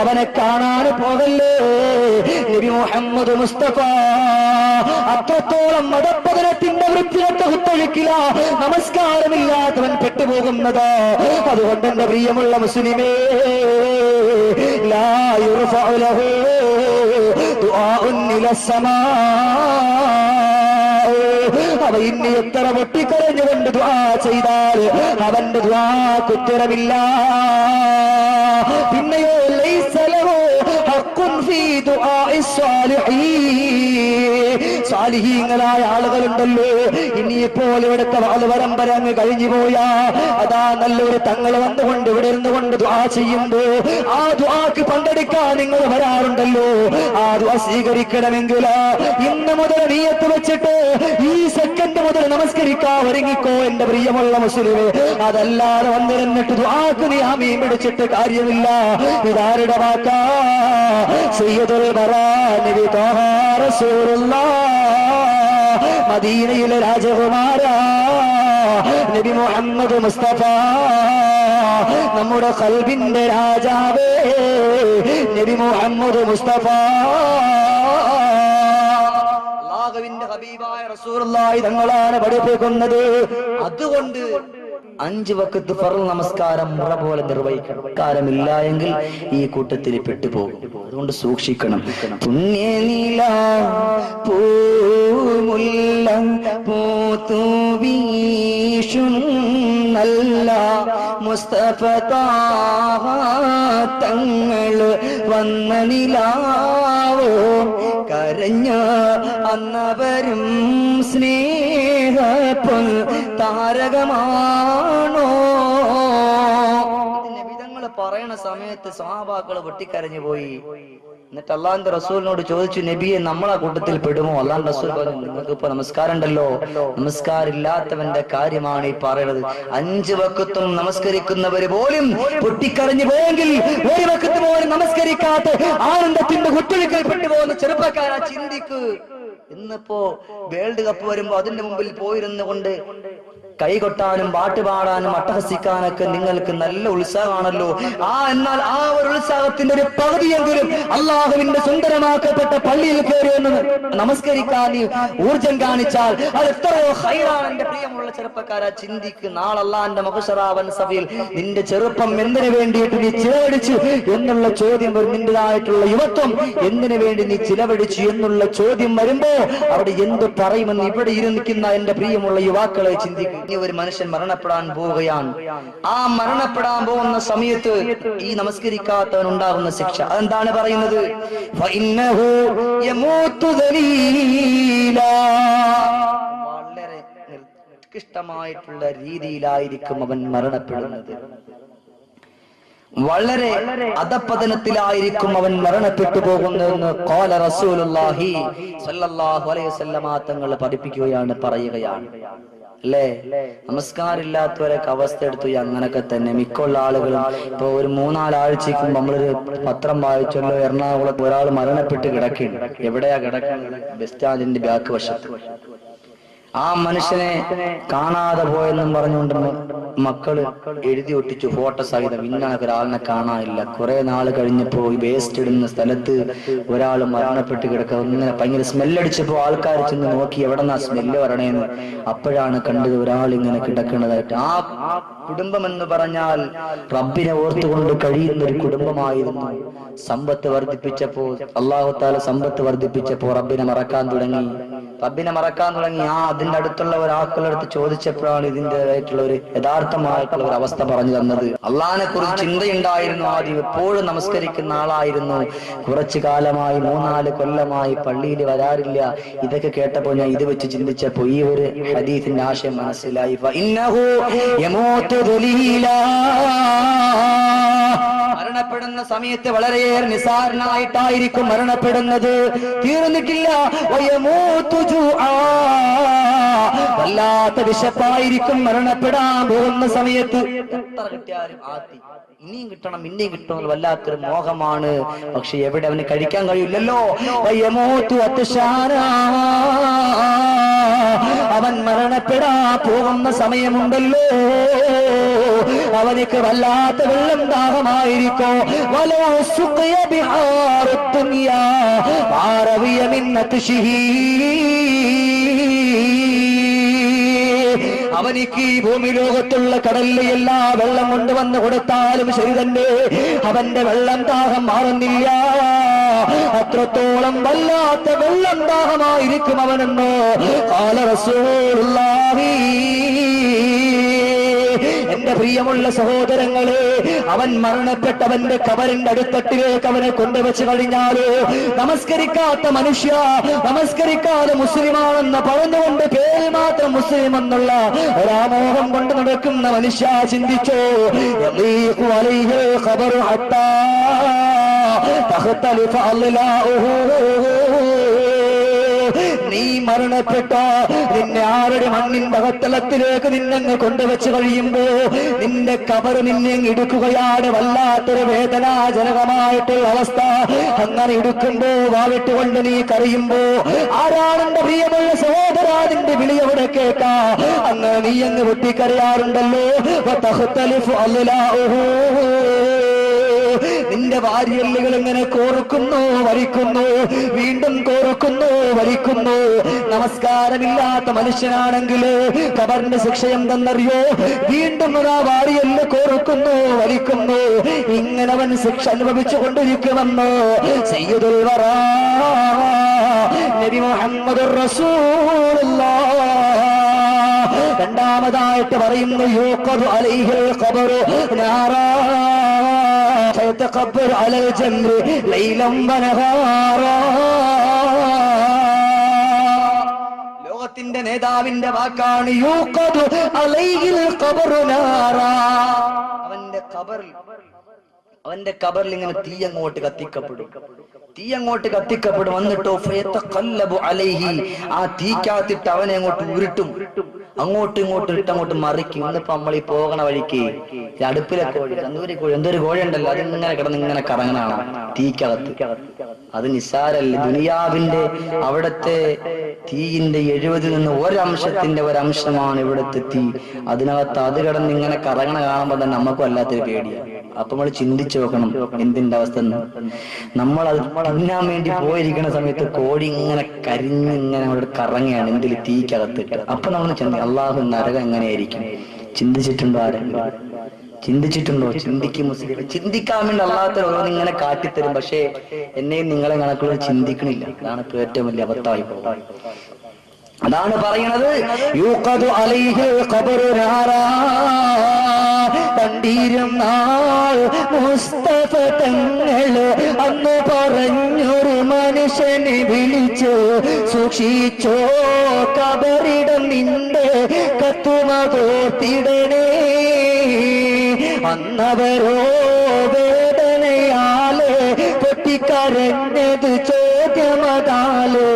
അവനെ കാണാൻ പോകല്ലേ. നബി മുഹമ്മദ് മുസ്തഫ അത്രത്തോളം മതപതനത്തിന്റെ വൃത്തികെട്ട കുത്തൊഴുക്കില നമസ്കാരമില്ലാത്തവൻ പെട്ടുപോകുന്നത്. അതുകൊണ്ട് എന്റെ പ്രിയമുള്ള മുസ്ലിമേ, ലാ യുർഫഉ ലഹു ദുആഉൻ ഇലസ്സമാ, അവ ഇനി എത്ര പൊട്ടിക്കരഞ്ഞുകൊണ്ട് ദുആ ചെയ്താൽ അവന്റെ ദുആക്ക് ഉത്തരമില്ല. പിന്നെയോ ലൈസ ലഹു ഹഖ്ഖുൻ ഫീ ദുആഇസ് സ്വാലിഹീൻ, സ്വാലിഹീങ്ങളായ ആളുകളുണ്ടല്ലോ. ഇനിയിപ്പോൾ ഇവിടുത്തെ വാല് പരമ്പര അങ്ങ് കഴിഞ്ഞു പോയാ അതാ നല്ലൊരു തങ്ങൾ വന്നുകൊണ്ട് ഇവിടെ ഇരുന്നുകൊണ്ട് ദുആ ചെയ്യുമ്പോ ആ ദുആക്ക് പങ്കെടുക്കാൻ നിങ്ങൾ വരാറുണ്ടല്ലോ. ആ ദുആ സ്വീകരിക്കണമെങ്കിൽ ഇന്ന് മുതൽ നിയ്യത്ത് വെച്ചിട്ട് ഈ സെക്കൻഡ് മുതൽ നമസ്കരിക്കാൻ ഒരുങ്ങിക്കോ എന്റെ പ്രിയമുള്ള മുസ്ലിമേ. അതല്ലാതെ വന്നിരുന്നിട്ട് ദുആക്ക് നീ ആമീൻ പിടിച്ചിട്ട് കാര്യമില്ല. ഇതാരുടെ വാക്കാ? സയ്യിദുൽ ബറാ നബി ത്വാഹ റസൂലുള്ളാഹ്, മദീനയിലെ രാജകുമാര നബി മുഹമ്മദ് മുസ്തഫ, നമ്മുടെ ഖൽബിന്റെ രാജാവേ നബി മുഹമ്മദ് മുസ്തഫ, അല്ലാഹുവിന്റെ ഹബീബായ റസൂലുള്ളാഹി തങ്ങളാണ് പഠിപ്പിക്കുന്നത്. അതുകൊണ്ട് 5 വഖത്ത് ഫർള് നമസ്കാരം മുറ പോലെ നിർവഹിക്കണം. കാലമില്ല എങ്കിൽ ഈ കൂട്ടത്തിൽ പെട്ടുപോകും. അതുകൊണ്ട് സൂക്ഷിക്കണം. പുണ്യനില പൂമുല്ല പൂത്തു വീശും നല്ല മുസ്തഫ താഹ തങ്ങൾ വന്ന നിലാവോ കരഞ്ഞ അന്നവരും സ്നേഹപ്പൊൻ താരകമാണോ. ഇതിന്റെ വിധങ്ങൾ പറയണ സമയത്ത് സ്വഹാബാക്കള് പൊട്ടിക്കരഞ്ഞു പോയി. എന്നിട്ട് അള്ളാന്റെ റസൂലിനോട് ചോദിച്ചു, നബിയെ നമ്മളാ കൂട്ടത്തിൽ പെടുമോ? അള്ളാന്റെ റസൂൽ പറഞ്ഞു, നിങ്ങൾക്ക് ഇപ്പൊ നമസ്കാരം ഉണ്ടല്ലോ, നമസ്കാരം ഇല്ലാത്തവന്റെ കാര്യമാണ് ഈ പറയുന്നത്. 5 വഖത്തും നമസ്കരിക്കുന്നവര് പോലും പൊട്ടിക്കരഞ്ഞു പോയെങ്കിൽ 1 വഖത്ത് പോലും നമസ്കരിക്കാത്ത ആനന്ദത്തിന്റെ കുത്തൊഴുക്കൽ പെട്ടുപോകുന്ന ചെറുപ്പക്കാരാ ചിന്തിക്ക്. ഇന്നിപ്പോ വേൾഡ് കപ്പ് വരുമ്പോ അതിന്റെ മുമ്പിൽ പോയിരുന്നു കൊണ്ട് കൈകൊട്ടാനും പാട്ടുപാടാനും അട്ടഹസിക്കാനൊക്കെ നിങ്ങൾക്ക് നല്ല ഉത്സാഹമാണല്ലോ. എന്നാൽ ആ ഒരു ഉത്സാഹത്തിന്റെ ഒരു പകുതിയെങ്കിലും അള്ളാഹുവിന്റെ സുന്ദരമാക്കപ്പെട്ട പള്ളിയിൽ കയറി എന്ന് നമസ്കരിക്കാൻ ഊർജം കാണിച്ചാൽ അത് എത്രയോ ഹൈറാണ്. എന്റെ പ്രിയമുള്ള ചെറുപ്പക്കാരാ ചിന്തിക്ക്. നാളെ അള്ളാന്റെ മഹ്ശറാവൻ സഭയിൽ നിന്റെ ചെറുപ്പം എന്തിനു വേണ്ടിയിട്ട് നീ ചിലവഴിച്ചു എന്നുള്ള ചോദ്യം വരും. നിന്റേതായിട്ടുള്ള യുവത്വം എന്തിനു വേണ്ടി നീ ചിലവഴിച്ചു എന്നുള്ള ചോദ്യം വരുമ്പോ അവിടെ എന്ത് പറയുമെന്ന് ഇവിടെ ഇരുന്നിരിക്കുന്ന എന്റെ പ്രിയമുള്ള യുവാക്കളെ ചിന്തിക്കും. ഒരു മനുഷ്യൻ മരണപ്പെടാൻ പോവുകയാണ്. ആ മരണപ്പെടാൻ പോകുന്ന സമയത്ത് ഈ നമസ്കരിക്കാത്തവൻ ഉണ്ടാകുന്ന ശിക്ഷ അതെന്താണ് പറയുന്നത്? വളരെ നിർദ്ദിഷ്ടമായിട്ടുള്ള രീതിയിലായിരിക്കും അവൻ മരണപ്പെടുന്നത്. വളരെ അധപതനത്തിലായിരിക്കും അവൻ മരണപ്പെട്ടു പോകുന്നതെന്ന് ഖാല റസൂലുള്ളാഹി സ്വല്ലല്ലാഹു അലൈഹി വസല്ലമ തങ്ങൾ പഠിപ്പിക്കുകയാണ്, പറയുകയാണ്. അല്ലേ, നമസ്കാരമില്ലാത്തവരൊക്കെ അവസ്ഥ എടുത്തു അങ്ങനൊക്കെ തന്നെ. മിക്കുള്ള ആളുകളും ഇപ്പൊ ഒരു 3-4 ആഴ്ചയ്ക്കും നമ്മളൊരു പത്രം വായിച്ചല്ലോ, എറണാകുളത്ത് ഒരാൾ മരണപ്പെട്ട് കിടക്കുകയാണ്. എവിടെയാ കിടക്കുന്നത്? ബസ് സ്റ്റാൻഡിന്റെ ബാക്ക് വശത്ത്. ആ മനുഷ്യനെ കാണാതെ പോയെന്നും പറഞ്ഞുകൊണ്ട് മക്കള് എഴുതി ഒട്ടിച്ചു ഫോട്ടോ സഹിതം. ഇന്നൊക്കെ ഒരാളിനെ കാണാനില്ല. കുറെ നാള് കഴിഞ്ഞപ്പോ ഈ വേസ്റ്റ് ഇടുന്ന സ്ഥലത്ത് ഒരാൾ മരണപ്പെട്ട് കിടക്കുക. ഇങ്ങനെ ഭയങ്കര സ്മെല്ലടിച്ചപ്പോ ആൾക്കാർ ചെന്ന് നോക്കി എവിടെന്നാ സ്മെല്ല് വരണേന്ന്. അപ്പോഴാണ് കണ്ടത് ഒരാൾ ഇങ്ങനെ കിടക്കുന്നതായിട്ട്. ആ കുടുംബം എന്ന് പറഞ്ഞാൽ റബ്ബിനെ ഓർത്തുകൊണ്ട് കഴിയുന്ന ഒരു കുടുംബമായിരുന്നു. സമ്പത്ത് വർദ്ധിപ്പിച്ചപ്പോ അല്ലാഹു തആല സമ്പത്ത് വർദ്ധിപ്പിച്ചപ്പോ റബ്ബിനെ മറക്കാൻ തുടങ്ങി. അതിന്റെ അടുത്തുള്ള ഒരാൾക്കളടുത്ത് ചോദിച്ചപ്പോഴാണ് ഇതിൻ്റെതായിട്ടുള്ള ഒരു യഥാർത്ഥമായിട്ടുള്ള ഒരു അവസ്ഥ പറഞ്ഞു തന്നത്. അള്ളാഹിനെ കുറിച്ച് ചിന്തയുണ്ടായിരുന്നു. ആദ്യം എപ്പോഴും നമസ്കരിക്കുന്ന ആളായിരുന്നു. കുറച്ചു കാലമായി 3-4 കൊല്ലമായി പള്ളിയിൽ വരാറില്ല. ഇതൊക്കെ കേട്ടപ്പോ ഞാൻ ഇത് വെച്ച് ചിന്തിച്ചപ്പോ ഈ ഒരു ഹദീസിന്റെ ആശയം മനസ്സിലായി. മരണപ്പെടുന്ന സമയത്ത് വളരെയേറെ നിസാരനായിട്ടായിരിക്കും മരണപ്പെടുന്നത്. തീർന്നിട്ടില്ല. വല്ലാത്ത വിശപ്പായിരിക്കും മരണപ്പെടാൻ പോകുന്ന സമയത്ത്. എത്ര കിട്ടിയാലും ഇനിയും കിട്ടണം ഇനിയും കിട്ടണം വല്ലാത്തൊരു മോഹമാണ്. പക്ഷെ എവിടെ അവന് കഴിക്കാൻ കഴിയില്ലല്ലോ. അവൻ മരണപ്പെടാൻ പോകുന്ന സമയമുണ്ടല്ലോ. അവനിക്ക് വല്ലാത്ത വെള്ളം ദാഹമായിരിക്കും. അവനിക്ക് ഈ ഭൂമി ലോകത്തുള്ള കടലിലെ എല്ലാ വെള്ളം കൊണ്ടുവന്ന് കൊടുത്താലും ശരി തന്നെ അവന്റെ വെള്ളം ദാഹം മാറുന്നില്ല. അത്രത്തോളം വല്ലാത്ത വെള്ളം ദാഹമായിരിക്കും അവനെന്ന് ഖാല റസൂലുള്ളാഹി. എന്റെ പ്രിയമുള്ള സഹോദരങ്ങളെ, അവൻ മരണപ്പെട്ടവന്റെ കബറിന്റെ അടിത്തട്ടിലേക്ക് അവനെ കൊണ്ടുവച്ച് കഴിഞ്ഞാലോ നമസ്കരിക്കാത്ത മനുഷ്യ, നമസ്കരിക്കാതെ മുസ്ലിമാണെന്ന് പറഞ്ഞുകൊണ്ട് പേര് മാത്രം മുസ്ലിം എന്നുള്ള ഒരാമോഹം കൊണ്ട് നടക്കുന്ന മനുഷ്യ ചിന്തിച്ചോ, ഖബറു ഹത്താ തഖ്തലിഫ അല്ലാഹു. നീ മരണപ്പെട്ട നിന്നെ ആരുടെ മണ്ണിന്റെ അകത്തളത്തിലേക്ക് നിന്നങ്ങ് കൊണ്ടുവച്ച് കഴിയുമ്പോ നിന്റെ കബർ നിന്നെ ഇടുക്കുകയാണ്. വല്ലാത്തൊരു വേദനാജനകമായിട്ടുള്ള അവസ്ഥ. അങ്ങനെ ഇടുക്കുമ്പോ വാവിട്ടുകൊണ്ട് നീ കരയുമ്പോ ആരാണെന്റെ പ്രിയമുള്ള സഹോദരാ നിന്റെ വിളി എവിടെ കേൾക്കാ? അങ്ങനെ നീ അങ്ങ് പൊട്ടിക്കരയാറുണ്ടല്ലോ. നിന്റെ വാരിയല്ലുകൾ ഇങ്ങനെ കോർക്കുന്നു, വരിക്കുന്നു, വീണ്ടും കോർക്കുന്നു, കോർക്കുന്നു, വലിക്കുന്നു. നമസ്കാരമില്ലാത്ത മനുഷ്യനാണെങ്കിൽ ഖബറിന്റെ ശിക്ഷ എന്തെന്നറിയോ? വീണ്ടും വാരിയെല്ല് കോർക്കുന്നു, വലിക്കുന്നു. ഇങ്ങനെ അവൻ ശിക്ഷ അനുഭവിച്ചു കൊണ്ടിരിക്കുമെന്ന് സയ്യിദുൽ വറാ നബി മുഹമ്മദുർ റസൂലുള്ളാഹ് രണ്ടാമതായിട്ട് പറയുന്നു, യൂഖദു അലൈഹിൽ ഖബറു നാറാ ഫയതഖബ്ബറു അലൽ ജംരി ലൈലൻ വനഹാറാ. ലോകത്തിന്റെ നേതാവിന്റെ വാക്കാണ്, യൂഖദു അലൈഹിൽ ഖബറു നാറാ. അവന്റെ ഖബറിൽ ഇങ്ങനെ തീ അങ്ങോട്ട് കത്തിക്കപ്പെടും. വന്നിട്ടോ ഫയതഖല്ലബു അലൈഹി, ആ തീക്കകത്തിട്ട് അവനെ അങ്ങോട്ട് ഉരുട്ടും, അങ്ങോട്ടും ഇങ്ങോട്ടും ഇട്ടങ്ങോട്ട് മറിക്കും. ഇന്നിപ്പോ നമ്മൾ ഈ പോകണ വഴിക്ക് അടുപ്പിലെ കോഴി, തന്തൂരി കോഴി, എന്തൊരു കോഴി ഉണ്ടല്ലോ, അതിങ്ങനെ കിടന്ന് ഇങ്ങനെ കറങ്ങണാണ് തീക്കകത്ത്. അത് നിസ്സാരല്ല. ദുനിയാവിന്റെ അവിടത്തെ തീയിന്റെ 70 നിന്ന് ഒരംശമാണ് ഇവിടുത്തെ തീ. അതിനകത്ത് അത് കിടന്ന് ഇങ്ങനെ കറങ്ങണ കാണുമ്പോ തന്നെ നമുക്കും അല്ലാത്തൊരു പേടിയാണ്. അപ്പൊ നമ്മൾ ചിന്തിച്ചു നോക്കണം എന്തിന്റെ അവസ്ഥ. നമ്മൾ അത് തിന്നാൻ വേണ്ടി പോയിരിക്കുന്ന സമയത്ത് കോഴി ഇങ്ങനെ കരിഞ്ഞ് ഇങ്ങനെ അവിടെ കറങ്ങുകയാണ് എന്തിൽ തീക്കകത്തിട്ട്. അപ്പൊ നമ്മൾ ചിന്തിക്കും, അള്ളാഹു നരകം എങ്ങനെയായിരിക്കും? ചിന്തിച്ചിട്ടുണ്ടോ? ആരെങ്കിലും ചിന്തിച്ചിട്ടുണ്ടോ? ചിന്തിക്കും മുസ്ലിം. ചിന്തിക്കാൻ വേണ്ടി അള്ളാഹത്തെ ഓരോന്നിങ്ങനെ കാട്ടിത്തരും. പക്ഷേ എന്നെയും നിങ്ങളെ കണക്കുകൾ ചിന്തിക്കണില്ല. അതാണ് ഏറ്റവും വലിയ അബദ്ധമായി പോകുന്നത്. അതാണ് പറയണത്, യൂഖദു അലൈഹിൽ ഖബറു നാറാ. കണ്ടീരും നാൾ മുസ്തഫ തങ്ങള് അന്ന് പറഞ്ഞൊരു മനുഷ്യനെ വിളിച്ചു, സൂക്ഷിച്ചോ ഖബറിടം നിന്റെ കത്തുമതോർത്തിടണേ. അന്നവരോ വേദനയാല് പൊട്ടിക്കരഞ്ഞത് ചോദ്യമതാല്.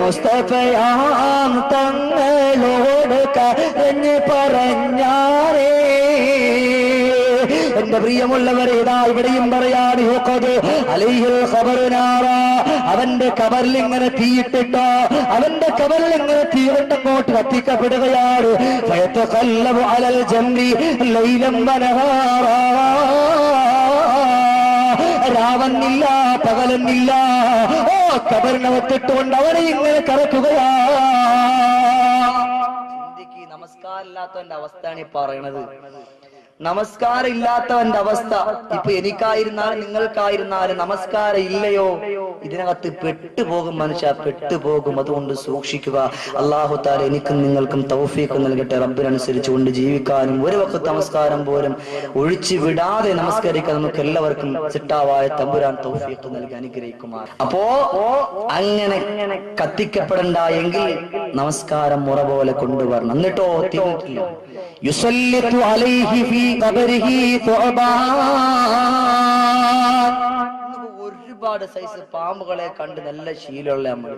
മുസ്തഫയാം തങ്ങളോട് കരഞ്ഞ് പറഞ്ഞാരേ. എന്റെ പ്രിയമുള്ളവരെ, ഇതാ ഇവിടെയും പറയാണ്, യൂഖദു അലൈഹിൽ ഖബറു നാറാ. അവന്റെ ഖബറിൽ ഇങ്ങനെ തീയിട്ടിട്ടോ, അവന്റെ ഖബറിൽ ഇങ്ങനെ തീ കൊണ്ടങ്ങോട്ട് കത്തിക്കപ്പെടുകയാണ്. ഫയതഖല്ലബു അലൽ ജംരി ലൈലൻ വനഹാറാ. രാവന്നില്ല പകലെന്നില്ല, ഓ ഖബറിനകത്തിട്ടുകൊണ്ട് അവരെ ഇങ്ങനെ കറക്കുകയാ. ചിന്തിക്ക്, നമസ്കാരമില്ലാത്തവന്റെ അവസ്ഥയാണ് ഈ പറയണത്. നമസ്കാരം ഇല്ലാത്തവന്റെ അവസ്ഥ. ഇപ്പൊ എനിക്കായിരുന്നാലും നിങ്ങൾക്കായിരുന്നാലും നമസ്കാരം ഇല്ലയോ, ഇതിനകത്ത് പെട്ടുപോകും മനുഷ്യ, പെട്ടുപോകും. അതുകൊണ്ട് സൂക്ഷിക്കുക. അല്ലാഹു തആല എനിക്കും നിങ്ങൾക്കും തൗഫീഖ് നൽകട്ടെ. റബ്ബിനനുസരിച്ച് കൊണ്ട് ജീവിക്കാനും ഒരു വഖത്ത് നമസ്കാരം പോലും ഒഴിച്ചു വിടാതെ നമസ്കരിക്കാൻ നമുക്ക് എല്ലാവർക്കും സിട്ടാവായ തമ്പുരാൻ തൗഫീഖ് നൽകി അനുഗ്രഹിക്കുമാർ. അപ്പോ അങ്ങനെ കത്തിക്കപ്പെടണ്ട എങ്കിൽ നമസ്കാരം മുറ പോലെ കൊണ്ടുവരണം. എന്നിട്ടോ തീർന്നിട്ടില്ല, യുസല്ലിതു അലൈഹി ഫീ ഖബരിഹി തുഅബാൻ. ഒരുപാട് സൈസ് പാമ്പുകളെ കണ്ട് നല്ല ശീലമുള്ള നമ്മൾ,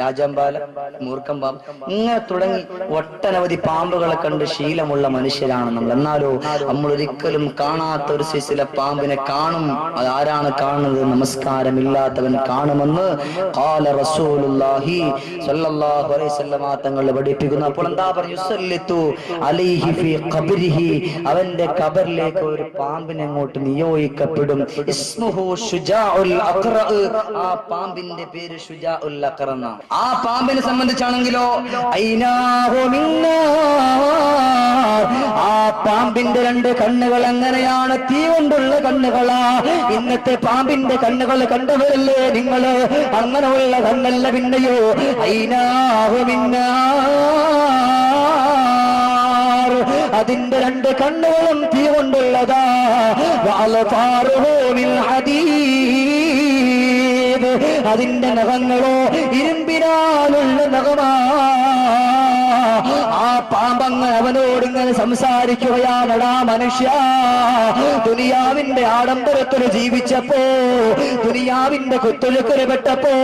രാജാമ്പാല, മൂർഖം പാമ്പ്, ഇങ്ങനെ തുടങ്ങി ഒട്ടനവധി പാമ്പുകളെ കണ്ട് ശീലമുള്ള മനുഷ്യരാണ് നമ്മൾ. എന്നാലോ നമ്മൾ ഒരിക്കലും കാണാത്ത ഒരു സൈസിലെ പാമ്പിനെ കാണും. അതാരാണ് കാണുന്നത്? നമസ്കാരമില്ലാത്തവൻ കാണുമെന്ന് ഖാല റസൂലുള്ളാഹി സ്വല്ലല്ലാഹു അലൈഹി വസല്ലം തങ്ങൾ പഠിപ്പിക്കുന്നു. അപ്പോൾ എന്താ പറഞ്ഞു? യുസല്ലിതു അലൈഹി ഫീ ഖബരിഹി, അവന്റെ ഖബറിലേക്ക് ഒരു പാമ്പിനെ അങ്ങോട്ട് നിയോഗിക്കപ്പെടും. ഇസ്മുഹു ശുജാഉൽ അഖറ, ആ പാമ്പിന്റെ പേര് ശുജാഉൽ അഖറ. ആ പാമ്പിനെ സംബന്ധിച്ചാണെങ്കിലോ ഐനാഹു മിന്നാർ, ആ പാമ്പിന്റെ 2 കണ്ണുകൾ എങ്ങനെയാണ്? തീ കൊണ്ടുള്ള കണ്ണുകളാ. ഇന്നത്തെ പാമ്പിന്റെ കണ്ണുകൾ കണ്ടവരല്ലേ നിങ്ങള്? അങ്ങനെയുള്ള കണ്ണല്ല. പിന്നെയോ ഐനാഹു മിന്നാർ, അതിന്റെ 2 കണ്ണുകളും തീ കൊണ്ടുള്ളതാ. വഅൽഫാറുഹു മിൻ ഹദീദ്, അതിന്റെ നഖങ്ങളോ ഇരുമ്പിനാലുള്ള നഖമാ. ആ പാമ്പങ്ങ് അവനോട് ഇങ്ങനെ സംസാരിക്കുകയാണടാ മനുഷ്യ. ദുനിയാവിന്റെ ആഡംബരത്തിൽ ജീവിച്ചപ്പോ, ദുനിയാവിന്റെ കുത്തൊഴുക്കല് പെട്ടപ്പോ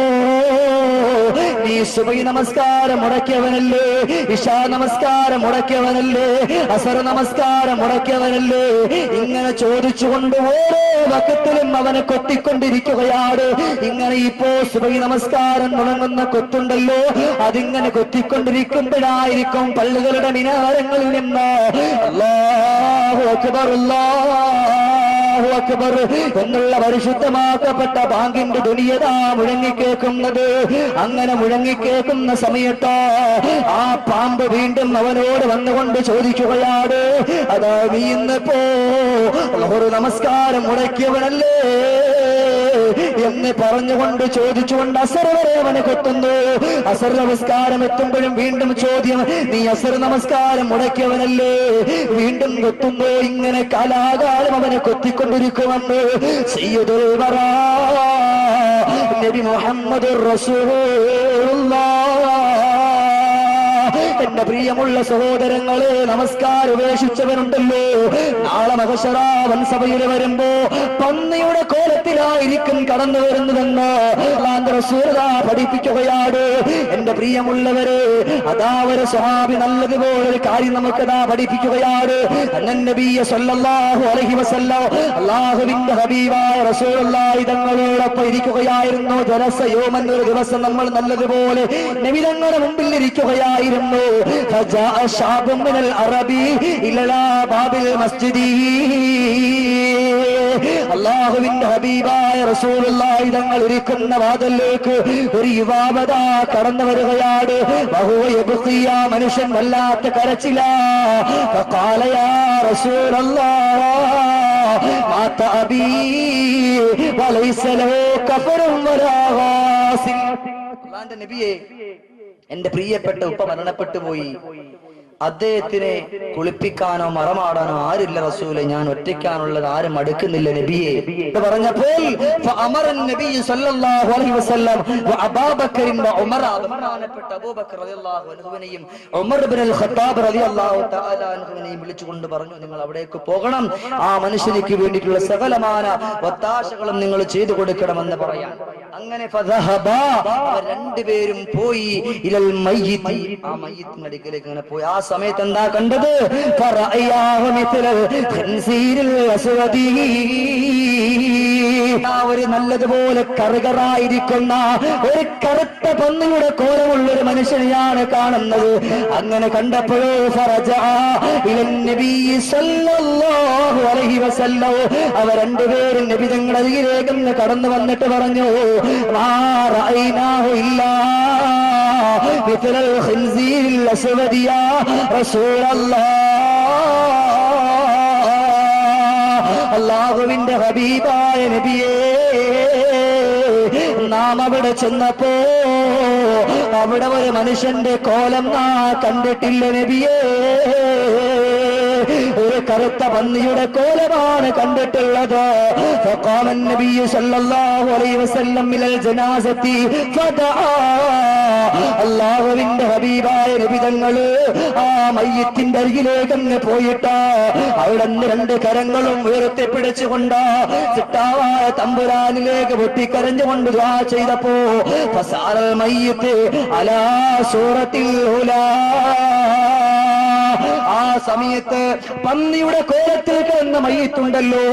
നീ സുബഹി നമസ്കാരം മുടക്കിയവനല്ലേ, ഇശാ നമസ്കാരം മുടക്കിയവനല്ലേ, അസർ നമസ്കാരം മുടക്കിയവനല്ലേ? ഇങ്ങനെ ചോദിച്ചുകൊണ്ട് ഓരോ വക്കത്തിലും അവനെ കൊത്തിക്കൊണ്ടിരിക്കുകയാണ്. ഇങ്ങനെ ഇപ്പോ സുബഹി നമസ്കാരം മുടങ്ങുന്ന കൊത്തുണ്ടല്ലോ, അതിങ്ങനെ കൊത്തിക്കൊണ്ടിരിക്കുമ്പോഴായിരിക്കും പള്ളികളുടെ മിനാരങ്ങളിൽ നിന്ന് അല്ലാഹു അക്ബർ, അല്ലാഹു അല്ലാഹു അക്ബർ എന്നുള്ള പരിശുദ്ധമാക്കപ്പെട്ട ബാങ്കിന്റെ ധ്വനിയതാ മുഴങ്ങിക്കേക്കുന്നത്. അങ്ങനെ മുഴങ്ങിക്കേക്കുന്ന സമയത്ത് ആ പാമ്പ് വീണ്ടും അവനോട് വന്നുകൊണ്ട് ചോദിക്കുകയാണ്, അതാ നീ ഇന്നിപ്പോ ഒരു നമസ്കാരം മുടക്കിയവനല്ലേ എന്ന് പറഞ്ഞുകൊണ്ട് ചോദിച്ചുകൊണ്ട് അസർ വരെ അവനെ കൊത്തുന്നു. അസർ നമസ്കാരം എത്തുമ്പോഴും വീണ്ടും ചോദ്യം, നീ അസർ നമസ്കാരം മുടക്കിയവനല്ലേ? വീണ്ടും കൊത്തുന്നു. ഇങ്ങനെ കാലാകാലം അവനെ കൊത്തിക്കൊണ്ടിരിക്കുമെന്ന് സയ്യിദുൽ വറാ നബി മുഹമ്മദുർ റസൂലുള്ളാഹ്. എന്റെ പ്രിയമുള്ള സഹോദരങ്ങളെ, നമസ്കാരം ഉപേക്ഷിച്ചവനുണ്ടല്ലോ, നാളെ മഹശറാവൻ സഭയിൽ വരുമ്പോ പന്നിയുടെ കോലത്തിലായിരിക്കും കടന്നു വരുന്നതെന്ന് റസൂലുള്ളാ പഠിപ്പിക്കുകയാണ്. എന്റെ പ്രിയമുള്ളവരെ, അതാ ഒരു സ്വഹാബി നല്ലതുപോലെ ഒരു കാര്യം നമുക്കതാ പഠിപ്പിക്കുകയാണ്. നബിയെ സല്ലല്ലാഹു അലൈഹി വസല്ലം അല്ലാഹുവിന്റെ ഹബീബായ റസൂലുള്ളാഹി തങ്ങളോടൊപ്പം ഇരിക്കുകയായിരുന്നു. ജലസ യൗമൻ, ഒരു ദിവസം നമ്മൾ നല്ലതുപോലെ നബി തങ്ങളുടെ മുമ്പിൽ ഇരിക്കുകയായിരുന്നു. فجاء شعب من العرب الى باب المسجد. അല്ലാഹുവിന്റെ ഹബീബായ റസൂലുള്ളാഹി തങ്ങൾ ഇരിക്കുന്ന വാതിലിലേക്ക് ഒരു യുവാവത കടന്നു വരികയാണ്. വഹുവ യബ്ഖി, ആ മനുഷ്യൻ വല്ലാത്ത കരച്ചിലാ. ഫഖാല യാ റസൂലല്ലാഹ് മാത അബീ വലൈസ ലഹു കഫറുൻ വലാ ഗാസിൽ. അല്ലാഹുവിന്റെ നബിയേ, എന്റെ പ്രിയപ്പെട്ട ഉപ്പ മരണപ്പെട്ടു പോയി, അദ്ദേഹത്തിനെ കുളിപ്പിക്കാനോ മറമാടാനോ ആരില്ല റസൂലെ, ഞാൻ ഒറ്റയ്ക്കാനുള്ളത്, ആരും അടുക്കുന്നില്ല നബിയെ എന്ന് പറഞ്ഞപ്പോൾ വിളിച്ചുകൊണ്ട് പറഞ്ഞു, നിങ്ങൾ അവിടേക്ക് പോകണം, ആ മനുഷ്യനിക്ക് വേണ്ടിയിട്ടുള്ള സകലമാന ഒത്താശകളും നിങ്ങൾ ചെയ്തു കൊടുക്കണമെന്ന് പറയാൻ. അങ്ങനെ രണ്ടുപേരും പോയി ഇലൽ മയ്യിത്ത്, ആ മയ്യിത്തിന്റെ അടുക്കലേക്ക് അങ്ങനെ പോയി. ആ സമയത്ത് എന്താ കണ്ടത്? ഒരു നല്ലതുപോലെ കറുകറായിരിക്കുന്ന ഒരു കറുത്ത പന്നിയുടെ കോലമുള്ള ഒരു മനുഷ്യനെയാണ് കാണുന്നത്. അങ്ങനെ കണ്ടപ്പോഴോ അവർ രണ്ടുപേരും നബി തങ്ങളുടെ അരികിലേക്ക് കടന്നു വന്നിട്ട് പറഞ്ഞു, مثل الخنزير الأسود يا رسول الله. അല്ലാഹുവിന്റെ ഹബീബായ നബിയേ, നാം അവിടെ ചെന്നപ്പോ അവിടെ ഒരു മനുഷ്യന്റെ കോലം കണ്ടിട്ടില്ല നബിയേ, ഒരു കറുത്ത പന്നിയുടെ കോലമാണ് കണ്ടിട്ടുള്ളത്. فقام النبي صلى الله عليه وسلم إلى الجنازة فدعا. അല്ലാഹുവിന്റെ ഹബീബായ നബി തങ്ങള് ആ മയ്യിത്തിന്റെ അരികിലേക്ക് അങ്ങ് പോയിട്ട് അവിടെ നിന്ന് രണ്ട് കരങ്ങളും ഉയർത്തിപ്പിടിച്ചുകൊണ്ട് ചിട്ടാവായ തമ്പുരാനിലേക്ക് പൊട്ടിക്കരഞ്ഞുകൊണ്ട് ദുആ ചെയ്തപ്പോ ഫസാറൽ മയ്യിത്ത് അലാ സൂറത്തിൽ ഉലാ. ആ സമയത്ത് പന്നിയുടെ കോലത്തിലേക്ക് എന്ന മയ്യിത്തുണ്ടല്ലോ,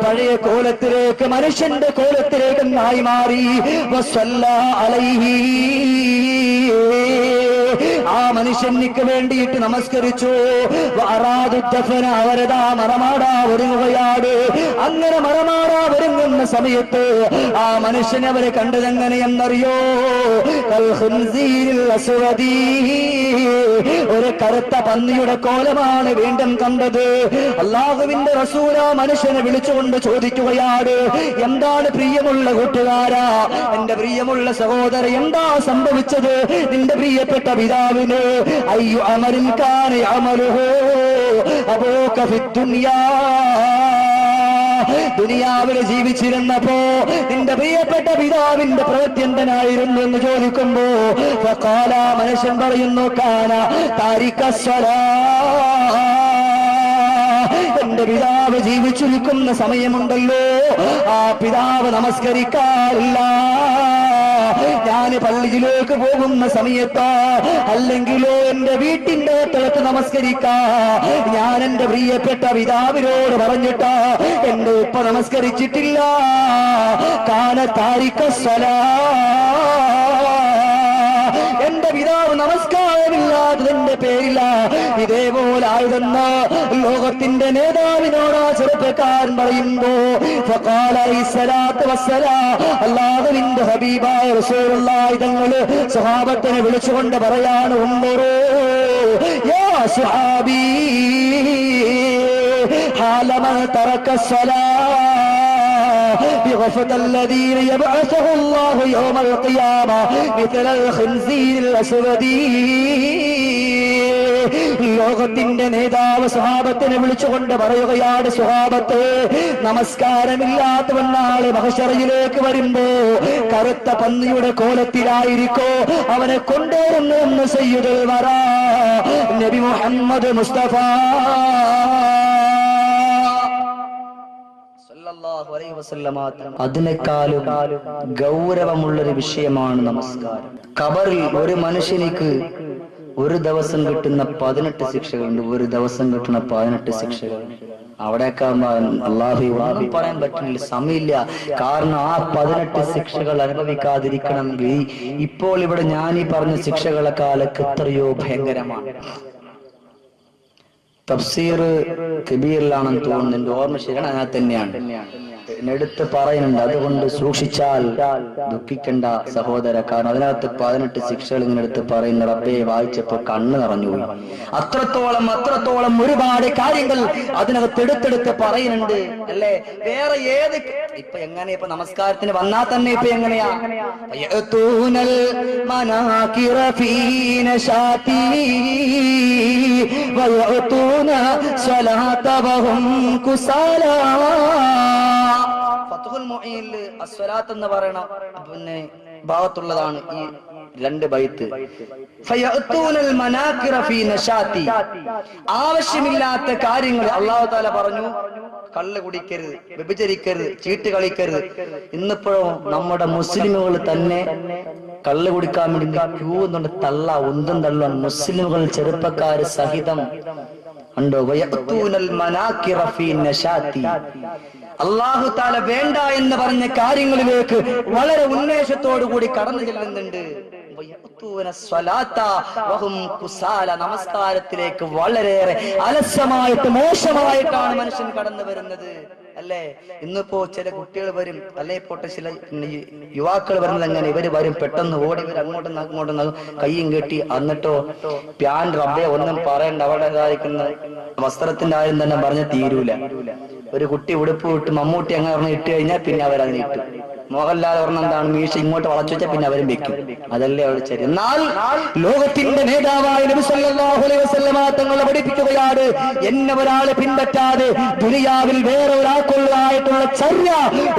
പഴയ കോലത്തിലേക്ക്, മനുഷ്യന്റെ കോലത്തിലേക്ക് നായി മാറി. വസല്ലാ അലൈഹി, ആ മനുഷ്യനിക്ക് വേണ്ടിയിട്ട് നമസ്കരിച്ചു. അവരതാ മറമാടാ ഒരുങ്ങുകയാണ്. അങ്ങനെ മറമാടാ ഒരുങ്ങുന്ന സമയത്ത് ആ മനുഷ്യനെ അവരെ കണ്ടതെങ്ങനെയെന്നറിയോ? ഒരു കറുത്ത പന്നിയുടെ കോലമാണ് വീണ്ടും കണ്ടത്. അല്ലാഹുവിന്റെ റസൂൽ ആ മനുഷ്യനെ വിളിച്ചുകൊണ്ട് ചോദിക്കുകയാണ്, എന്താണ് പ്രിയമുള്ള കൂട്ടുകാരാ, എന്റെ പ്രിയമുള്ള സഹോദര, എന്താ സംഭവിച്ചത് നിന്റെ പ്രിയപ്പെട്ട പിതാവിന്? അയ്യു അമലിൻ കാന യഅമലുഹു അബൂക ഫിദ്ദുനിയാ, ദുനിയാവിൽ ജീവിച്ചിരുന്നപ്പോ നിന്റെ പ്രിയപ്പെട്ട പിതാവിന്റെ പ്രവൃത്തി എന്തിനായിരുന്നു എന്ന് ചോദിക്കുമ്പോ ഫഖാല, മനുഷ്യൻ പറയുന്നു, കാന താരിഖസ്സലാ, എന്റെ പിതാവ് ജീവിച്ചിരിക്കുന്ന സമയമുണ്ടല്ലോ, ആ പിതാവ് നമസ്കരിക്കാറില്ല. ഞാൻ പള്ളിയിലേക്ക് പോകുന്ന സമയത്ത് അല്ലെങ്കിലോ എന്റെ വീട്ടിന്റെ സ്ഥലത്ത് നമസ്കരിക്കാ, ഞാൻ എന്റെ പ്രിയപ്പെട്ട പിതാവിനോട് പറഞ്ഞിട്ട് എന്റെ ഉപ്പ നമസ്കരിച്ചിട്ടില്ല. കാന താരിഖസ്സലാ, എന്റെ പിതാവ് നമസ്കാരമില്ലാത്തത് പ്രാർത്ഥനന്റെ പേരില ഇതേപോലെ ആയതെന്ന് ലോകത്തിന്റെ നേതാവിനോട് ആ ചെറുപ്പക്കാരൻ പറയുമ്പോ അല്ലാഹുവിന്റെ ഹബീബായ റസൂലുള്ളാഹി തങ്ങള് സ്വഹാബത്തിനെ വിളിച്ചുകൊണ്ട് പറയാണ് ഉംറൂ യാ സ്വഹാബി ഹാലമൻ തറക بغفة الذين يبعثه الله يوم القيامة مثل الخنزير الأسود ലോകത്തിന്റെ നേതാവ് സ്വഹാബത്തിനെ വിളിച്ചുകൊണ്ട് പറയുകയാണ് സ്വഹാബത്ത് നമസ്കാരമില്ലാത്തവൻ നാളെ മഹ്ശറിലേക്ക് വരുമ്പോ കറുത്ത പന്നിയുടെ കോലത്തിലായിരിക്കോ അവനെ കൊണ്ടുവരുന്നു എന്ന് സയ്യിദുൽ വറാ നബി മുഹമ്മദ് മുസ്തഫ അതിനേക്കാളും ഗൗരവമുള്ളൊരു വിഷയമാണ് നമസ്കാരം. ഖബറിൽ ഒരു മനുഷ്യനിക്ക് ഒരു ദിവസം കിട്ടുന്ന 18 ശിക്ഷകളുണ്ട്. ഒരു ദിവസം കിട്ടുന്ന 18 ശിക്ഷകൾ. അവിടെയൊക്കെ അല്ലാഹു പറയാൻ പറ്റുന്നില്ല, സമയമില്ല. കാരണം ആ 18 ശിക്ഷകൾ അനുഭവിക്കാതിരിക്കണമെങ്കിൽ ഇപ്പോൾ ഇവിടെ ഞാൻ ഈ പറഞ്ഞ ശിക്ഷകളെക്കാലൊക്കെ എത്രയോ ഭയങ്കരമാണ്. തഫ്സീർ കബീറിലാണെന്ന് തോന്നുന്നു, എന്റെ ഓർമ്മ ശരിയാണ്, അതിനകത്ത് തന്നെയാണ് എടുത്ത് പറയുന്നുണ്ട്. അതുകൊണ്ട് സൂക്ഷിച്ചാൽ ദുഃഖിക്കണ്ട സഹോദര. കാരണം അതിനകത്ത് 18 ശിക്ഷകൾ ഇങ്ങനെ എടുത്ത് പറയുന്ന റബ്ബേ വായിച്ചപ്പോ കണ്ണ് നിറഞ്ഞുപോയി. അത്രത്തോളം ഒരുപാട് കാര്യങ്ങൾ അതിനകത്ത് എടുത്തെടുത്ത് പറയുന്നുണ്ട് അല്ലേ. വേറെ ഏത് ഇപ്പൊ എങ്ങനെ ഇപ്പൊ നമസ്കാരത്തിന് വന്നാൽ തന്നെ ഇപ്പൊ എങ്ങനെയാ ഫത്ഹുൽ മുഈനിൽ അസ്സലാത്ത് എന്ന് പറയണ പിന്നെ ഭാഗത്തുള്ളതാണ് ഈ 2 ബൈത്ത്. ഫയഅതൂനൽ മനാകിറ ഫീ നശാതി, ആവശ്യമില്ലാത്ത കാര്യങ്ങൾ അല്ലാഹു തആല പറഞ്ഞു. കള്ള് കുടിക്കരുത്, വ്യഭിചരിക്കരുത്, ചീട്ട് കളിക്കരുത്. ഇന്നിപ്പോഴോ നമ്മുടെ മുസ്ലിമുകൾ തന്നെ കള്ള് കുടിക്കാൻ വേണ്ടി ക്യൂ എന്നുകൊണ്ട് ഉന്തും തള്ളുവാൻ മുസ്ലിമുകൾ ചെറുപ്പക്കാര് സഹിതം ഉണ്ടോ. വയഅതൂനൽ മനാകിറ ഫീ നശാതി, അല്ലാഹു തആല വേണ്ട എന്ന് പറഞ്ഞ കാര്യങ്ങളിലേക്ക് വളരെ ഉന്മേഷത്തോടു കൂടി കടന്നു ചെല്ലുന്നുണ്ട്. നമസ്കാരത്തിലേക്ക് വളരെയേറെ അലസമായിട്ട് മോശമായിട്ടാണ് മനുഷ്യൻ കടന്നു വരുന്നത് അല്ലേ. ഇന്നിപ്പോ ചില കുട്ടികൾ വരും, അല്ലെ പോട്ടെ ചില യുവാക്കൾ വരുന്നത് എങ്ങനെ, ഇവര് വരും പെട്ടെന്ന് ഓടി വരും, അങ്ങോട്ടും കയ്യും കെട്ടി. എന്നിട്ടോ പ്യാൻ റബ്ബെ ഒന്നും പറയണ്ട, അവിടെ ഇതായിരിക്കുന്ന വസ്ത്രത്തിന്റെ ആരും തന്നെ പറഞ്ഞ് തീരൂല. ഒരു കുട്ടി ഉടുപ്പ് വിട്ട് മമ്മൂട്ടി അങ്ങനെ പറഞ്ഞ് ഇട്ട് കഴിഞ്ഞാൽ പിന്നെ അവരതിന് ഇട്ടു. മോഹൻലാൽ പറഞ്ഞ എന്താണ് മീശ ഇങ്ങോട്ട് വളച്ചു വെച്ചാൽ പിന്നെ അവരും വെക്കും. അതല്ലേ അവിടെ ശരി. എന്നാൽ ലോകത്തിന്റെ നേതാവായ നബി സല്ലല്ലാഹു അലൈഹി വസല്ലമ തങ്ങളെ പഠിപ്പിക്കുകയാണ്, എന്നെ ഒരാളെ പിൻപറ്റാതെ ദുനിയാവിൽ വേറെ ഒരാൾക്കുള്ളതായിട്ടുള്ള ചര്യ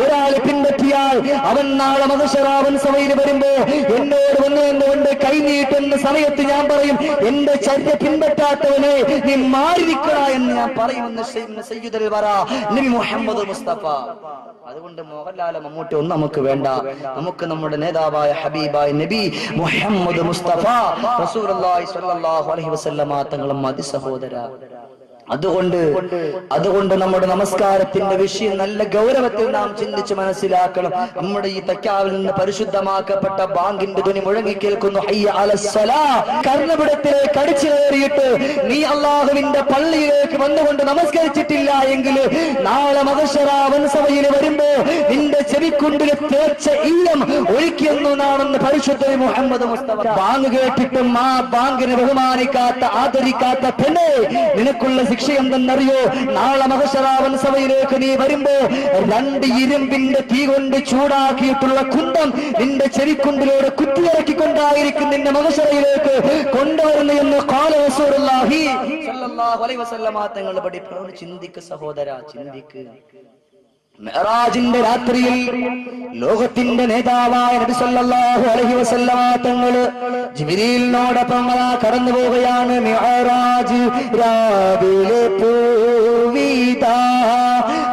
ഒരാളെ പിൻപറ്റിയാൽ അവൻ നാളെ മഹ്ശറാവൻ സഭയിൽ വരുമ്പോ എന്നോട് വന്നു എന്നുകൊണ്ട് കൈനീട്ടുന്ന സമയത്ത് ഞാൻ പറയും, എന്റെ ചര്യ പിൻപറ്റാത്തവനെ നീ മാറി നിൽക്കണ എന്ന് ഞാൻ പറയുമെന്ന് സയ്യിദുൽ വറാ നബി മുഹമ്മദ് മുസ്തഫ. അതുകൊണ്ട് മോഹൻലാല മമ്മൂട്ടി ഒന്നും നമുക്ക് വേണ്ട. നമുക്ക് നമ്മുടെ നേതാവായ ഹബീബായ നബി മുഹമ്മദ് മുസ്തഫ റസൂലുള്ളാഹി സ്വല്ലല്ലാഹു അലൈഹി വസല്ലമ തങ്ങളും മതി സഹോദര. അതുകൊണ്ട് നമ്മുടെ നമസ്കാരത്തിന്റെ വിഷയം നല്ല ഗൗരവത്തിൽ നാം ചിന്തിച്ച് മനസ്സിലാക്കണം. നമ്മുടെ ഈ തക്കാവിൽ നിന്ന് പരിശുദ്ധമാക്കപ്പെട്ട ബാങ്കിന്റെ ധ്വനി മുഴങ്ങിക്കേൾക്കുന്നു, ഹയ്യ അലസ്സലാ. കർണപിടത്തിലേക്ക് അടിച്ചു കയറിയിട്ട് നീ അള്ളാഹുവിന്റെ പള്ളിയിലേക്ക് വന്നുകൊണ്ട് നമസ്കരിച്ചിട്ടില്ല എങ്കിൽ നാളെ മഹ്ശറാവൻ സഭയിൽ വരുമ്പോ നിന്റെ ചെവിക്കുണ്ടിൽ തേച്ച ഈയം ഒഴുക്കിയെന്നാണെന്ന് പരിശുദ്ധ മുഹമ്മദ് മുസ്തഫ. ബാങ്ക് കേട്ടിട്ടും ആ ബാങ്കിനെ ബഹുമാനിക്കാത്ത ആദരിക്കാത്ത പെണ്ണെ, നിനക്കുള്ള ശിക്ഷ എന്തെന്നറിയോ? നാളെ മഹ്ശറാവൻ സഭയിലേക്ക് നീ വരുമ്പോ 2 ഇരുമ്പിന്റെ തീ കൊണ്ട് ചൂടാക്കിയിട്ടുള്ള കുന്തം നിന്റെ ചെവിക്കുണ്ടിലൂടെ കുത്തിയിറക്കിക്കൊണ്ടായിരിക്കും നിന്റെ മഹ്ശറയിലേക്ക് കൊണ്ടുവരുന്നു എന്ന് ഖാല റസൂലുള്ളാഹി സ്വല്ലല്ലാഹു അലൈഹി വസല്ലമ തങ്ങൾ പഠിപ്പിക്കുന്നു. ചിന്തിക്ക് സഹോദര, ചിന്തിക്ക്. മിഅ്റാജിന്റെ രാത്രിയിൽ ലോകത്തിന്റെ നേതാവായ നബി സല്ലല്ലാഹു അലൈഹി വസല്ലമ തങ്ങള് ജിബ്രീലിനോടൊപ്പം കടന്നു പോവുകയാണ്. മിഅ്റാജ് രാവിലെ പൂവിതാ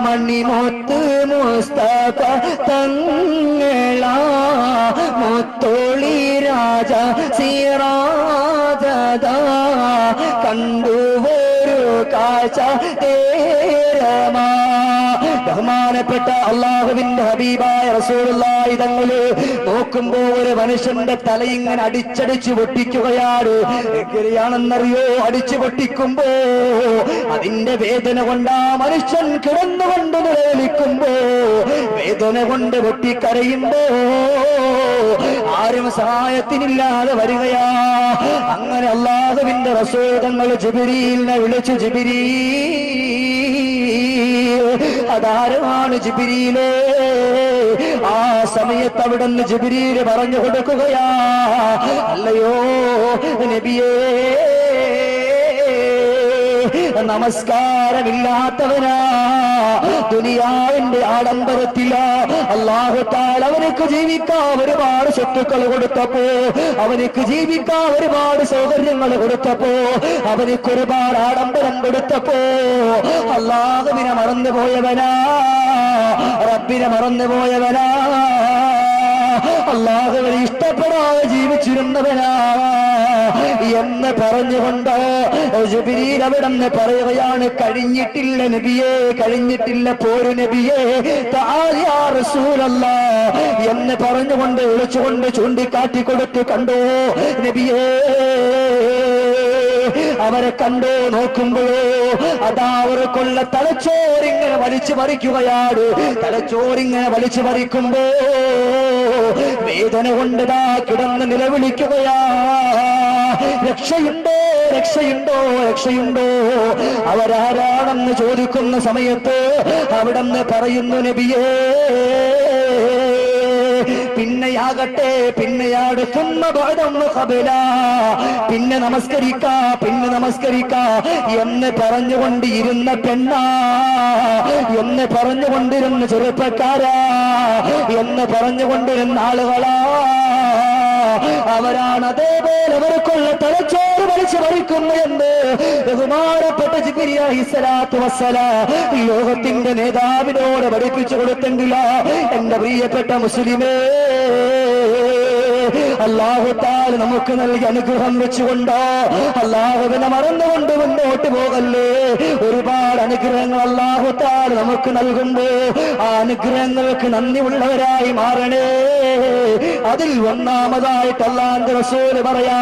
മണിമുത്ത് മുസ്തഫ തങ്ങളാ മുത്തോളി രാജ സിറാജദാ കണ്ടുവൊരു കാഴ്ച തേരമാ ബഹുമാനപ്പെട്ട അള്ളാഹുവിന്റെ ഹബീബായ റസൂലുള്ളാഹി തങ്ങള് നോക്കുമ്പോ ഒരു മനുഷ്യന്റെ തല ഇങ്ങനെ അടിച്ചടിച്ച് പൊട്ടിക്കുകയാണ്. എങ്ങനെയാണെന്നറിയോ? അടിച്ചു പൊട്ടിക്കുമ്പോ അതിന്റെ വേദന കൊണ്ട് ആ മനുഷ്യൻ കിടന്നുകൊണ്ട് നിലവിളിക്കുമ്പോ, വേദന കൊണ്ട് പൊട്ടിക്കരയുമ്പോ ആരും സഹായത്തിനില്ലാതെ വരികയാ. അങ്ങനെ അല്ലാഹുവിന്റെ റസൂൽ തങ്ങൾ ജിബ്രീലിനെ വിളിച്ചു, ജിബ്രീൽ, അതാരാണ് ജിബ്രീലേ? ആ സമയത്ത് അവിടുന്ന് ജിബ്രീൽ പറഞ്ഞു കൊടുക്കുകയാ, അല്ലയോ നബിയേ, നമസ്കാരമില്ലാത്തവനാ, ദുനിയാവിന്റെ ആഡംബരത്തില അല്ലാഹു തആല അവനക്ക് ജീവിക്കാൻ ഒരുപാട് സ്വത്തുക്കൾ കൊടുത്തപ്പോ, അവനക്ക് ജീവിക്കാൻ ഒരുപാട് സൗകര്യങ്ങൾ കൊടുത്തപ്പോ, അവനക്ക് ഒരുപാട് ആഡംബരം കൊടുത്തപ്പോ അല്ലാഹുവിനെ മറന്നുപോയവനാ, റബ്ബിനെ മറന്നുപോയവനാ, അല്ലാഹുവിനെ ഇഷ്ടപ്പെടാതെ ജീവിച്ചിരുന്നവനാ എന്ന് പറഞ്ഞുകൊണ്ട് ജിബ്രീൽ അവിടുന്ന് പറയുകയാണ്, കഴിഞ്ഞിട്ടില്ല നബിയേ, കഴിഞ്ഞിട്ടില്ല പോരു നബിയേ, തആല യാ റസൂലല്ലാഹ് എന്ന് പറഞ്ഞുകൊണ്ട് വിളിച്ചുകൊണ്ട് ചൂണ്ടിക്കാട്ടി കൊടുത്തു. കണ്ടോ നബിയേ, അവരെ കണ്ടോ? നോക്കുമ്പോഴോ അതാ അവർക്കുള്ള തലച്ചോറിങ്ങനെ വലിച്ചു പറിക്കുകയാണ്. തലച്ചോറിങ്ങനെ വലിച്ചു പറിക്കുമ്പോ വേദന കൊണ്ടതാ കിടന്ന് നിലവിളിക്കുകയാ, രക്ഷയുണ്ടോ, രക്ഷയുണ്ടോ, രക്ഷയുണ്ടോ? അവരാരാണെന്ന് ചോദിക്കുന്ന സമയത്ത് അവിടെന്ന് പറയുന്നു, നബിയേ, പിന്നെയാകട്ടെ, പിന്നെയാടുന്ന പിന്നെ നമസ്കരിക്കാ, പിന്നെ നമസ്കരിക്കാ എന്ന് പറഞ്ഞുകൊണ്ടിരുന്ന പെണ്ണാ, എന്ന് പറഞ്ഞുകൊണ്ടിരുന്ന ചെറുപ്പക്കാരാ, എന്ന് പറഞ്ഞുകൊണ്ടിരുന്ന ആളുകളാ, അവരാണ് അതേപോലെ അവർക്കുള്ള തലച്ചോറ് വലിച്ചു പറിക്കുന്നു എന്ന് ബഹുമാനപ്പെട്ട ജിബ്രീൽ അലൈഹിസ്സലാത്തു വസ്സലാം ലോകത്തിന്റെ നേതാവിനോട് പഠിപ്പിച്ചു കൊടുത്തെങ്കിലോ എന്റെ പ്രിയപ്പെട്ട മുസ്ലിമേ, അല്ലാഹു തആല നമുക്ക് നൽകിയ അനുഗ്രഹം വെച്ചുകൊണ്ടോ അല്ലാഹുവിനെ മറന്നുകൊണ്ട് മുന്നോട്ട് പോകല്ലേ. ഒരുപാട് അനുഗ്രഹങ്ങൾ അല്ലാഹു തആല നമുക്ക് നൽകുമ്പോ ആ അനുഗ്രഹങ്ങൾക്ക് നന്ദിയുള്ളവരായി മാറണേ. അതിൽ ഒന്നാമതായിട്ട് അല്ലാഹുവിന്റെ റസൂൽ പറയാ,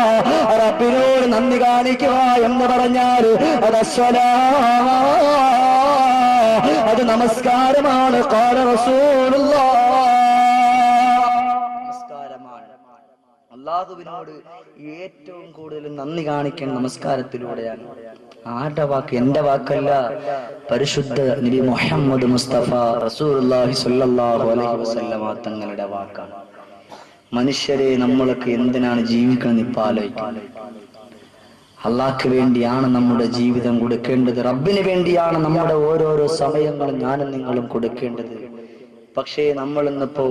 റബ്ബിനോട് നന്ദി കാണിക്കുക എന്ന് പറഞ്ഞാൽ അത് അത് നമസ്കാരമാണ്. ഖാല റസൂലുള്ളാഹ്, അല്ലാഹുവിനോട് ഏറ്റവും കൂടുതൽ നന്ദി കാണിക്കാൻ നമസ്കാരത്തിലൂടെയാണ്. ആരുടെ വാക്ക്? എന്റെ വാക്കല്ല, പരിശുദ്ധ നബി മുഹമ്മദ് മുസ്തഫ റസൂലുള്ളാഹി സ്വല്ലല്ലാഹു അലൈഹി വസല്ലമ തങ്ങളുടെ വാക്കാണ്. മനുഷ്യരെ, നമ്മളൊക്കെ എന്തിനാണ് ജീവിക്കണം ഇപ്പൊ ആലോചിക്കണം. അള്ളാഹ്ക്ക് വേണ്ടിയാണ് നമ്മുടെ ജീവിതം കൊടുക്കേണ്ടത്, റബ്ബിന് വേണ്ടിയാണ് നമ്മുടെ ഓരോരോ സമയങ്ങളും ഞാനും നിങ്ങളും കൊടുക്കേണ്ടത്. പക്ഷേ നമ്മൾ ഇന്നിപ്പോ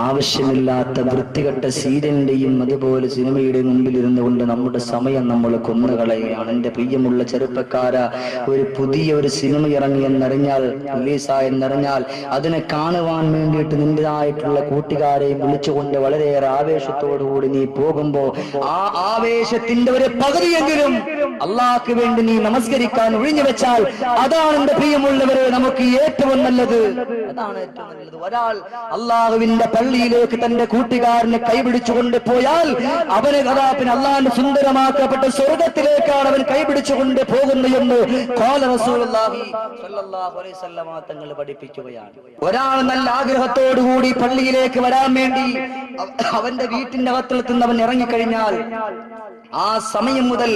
ആവശ്യമില്ലാത്ത വൃത്തികെട്ട സീരിയലിന്റെയും അതുപോലെ സിനിമയുടെയും മുമ്പിൽ ഇരുന്നുകൊണ്ട് നമ്മുടെ സമയം നമ്മൾ കൊന്നുകളയുകയാണ്. എന്റെ പ്രിയമുള്ള ചെറുപ്പക്കാര, ഒരു പുതിയ ഒരു സിനിമ ഇറങ്ങിയെന്നറിഞ്ഞാൽ, റിലീസായെന്നറിഞ്ഞാൽ അതിനെ കാണുവാൻ വേണ്ടിയിട്ട് നിന്റേതായിട്ടുള്ള കൂട്ടുകാരെയും വിളിച്ചുകൊണ്ട് വളരെയേറെ ആവേശത്തോടുകൂടി നീ പോകുമ്പോ ആ ആവേശത്തിന്റെ ഒരു പകുതിയെങ്കിലും അള്ളാഹ്ക്ക് വേണ്ടി നീ നമസ്കരിക്കാൻ ഒഴിഞ്ഞു വെച്ചാൽ അതാണ് എന്റെ പ്രിയമുള്ളവരെ നമുക്ക് ഏറ്റവും നല്ലത്. അതാണ് ഏറ്റവും നല്ലത്. ഒരാൾ അള്ളാഹുവിന്റെ പള്ളിയിലേക്ക് തന്റെ കൂട്ടുകാരനെ കൈപിടിച്ചുകൊണ്ട് പോയാൽ അവന് കഥാപിന് അള്ളാഹിന്റെ സുന്ദരമാക്കപ്പെട്ട സ്വർഗത്തിലേക്കാണ് അവൻ കൈപിടിച്ചുകൊണ്ട് പോകുന്നതെന്ന് ഖാല റസൂലുള്ളാഹി സ്വല്ലല്ലാഹു അലൈഹി വസല്ലം തങ്ങൾ പഠിപ്പിക്കുകയാണ്. ഒരാൾ നല്ല ആഗ്രഹത്തോടുകൂടി പള്ളിയിലേക്ക് വരാൻ വേണ്ടി അവന്റെ വീട്ടിന്റെ അകത്തെത്തുന്ന അവൻ ഇറങ്ങിക്കഴിഞ്ഞാൽ ആ സമയം മുതൽ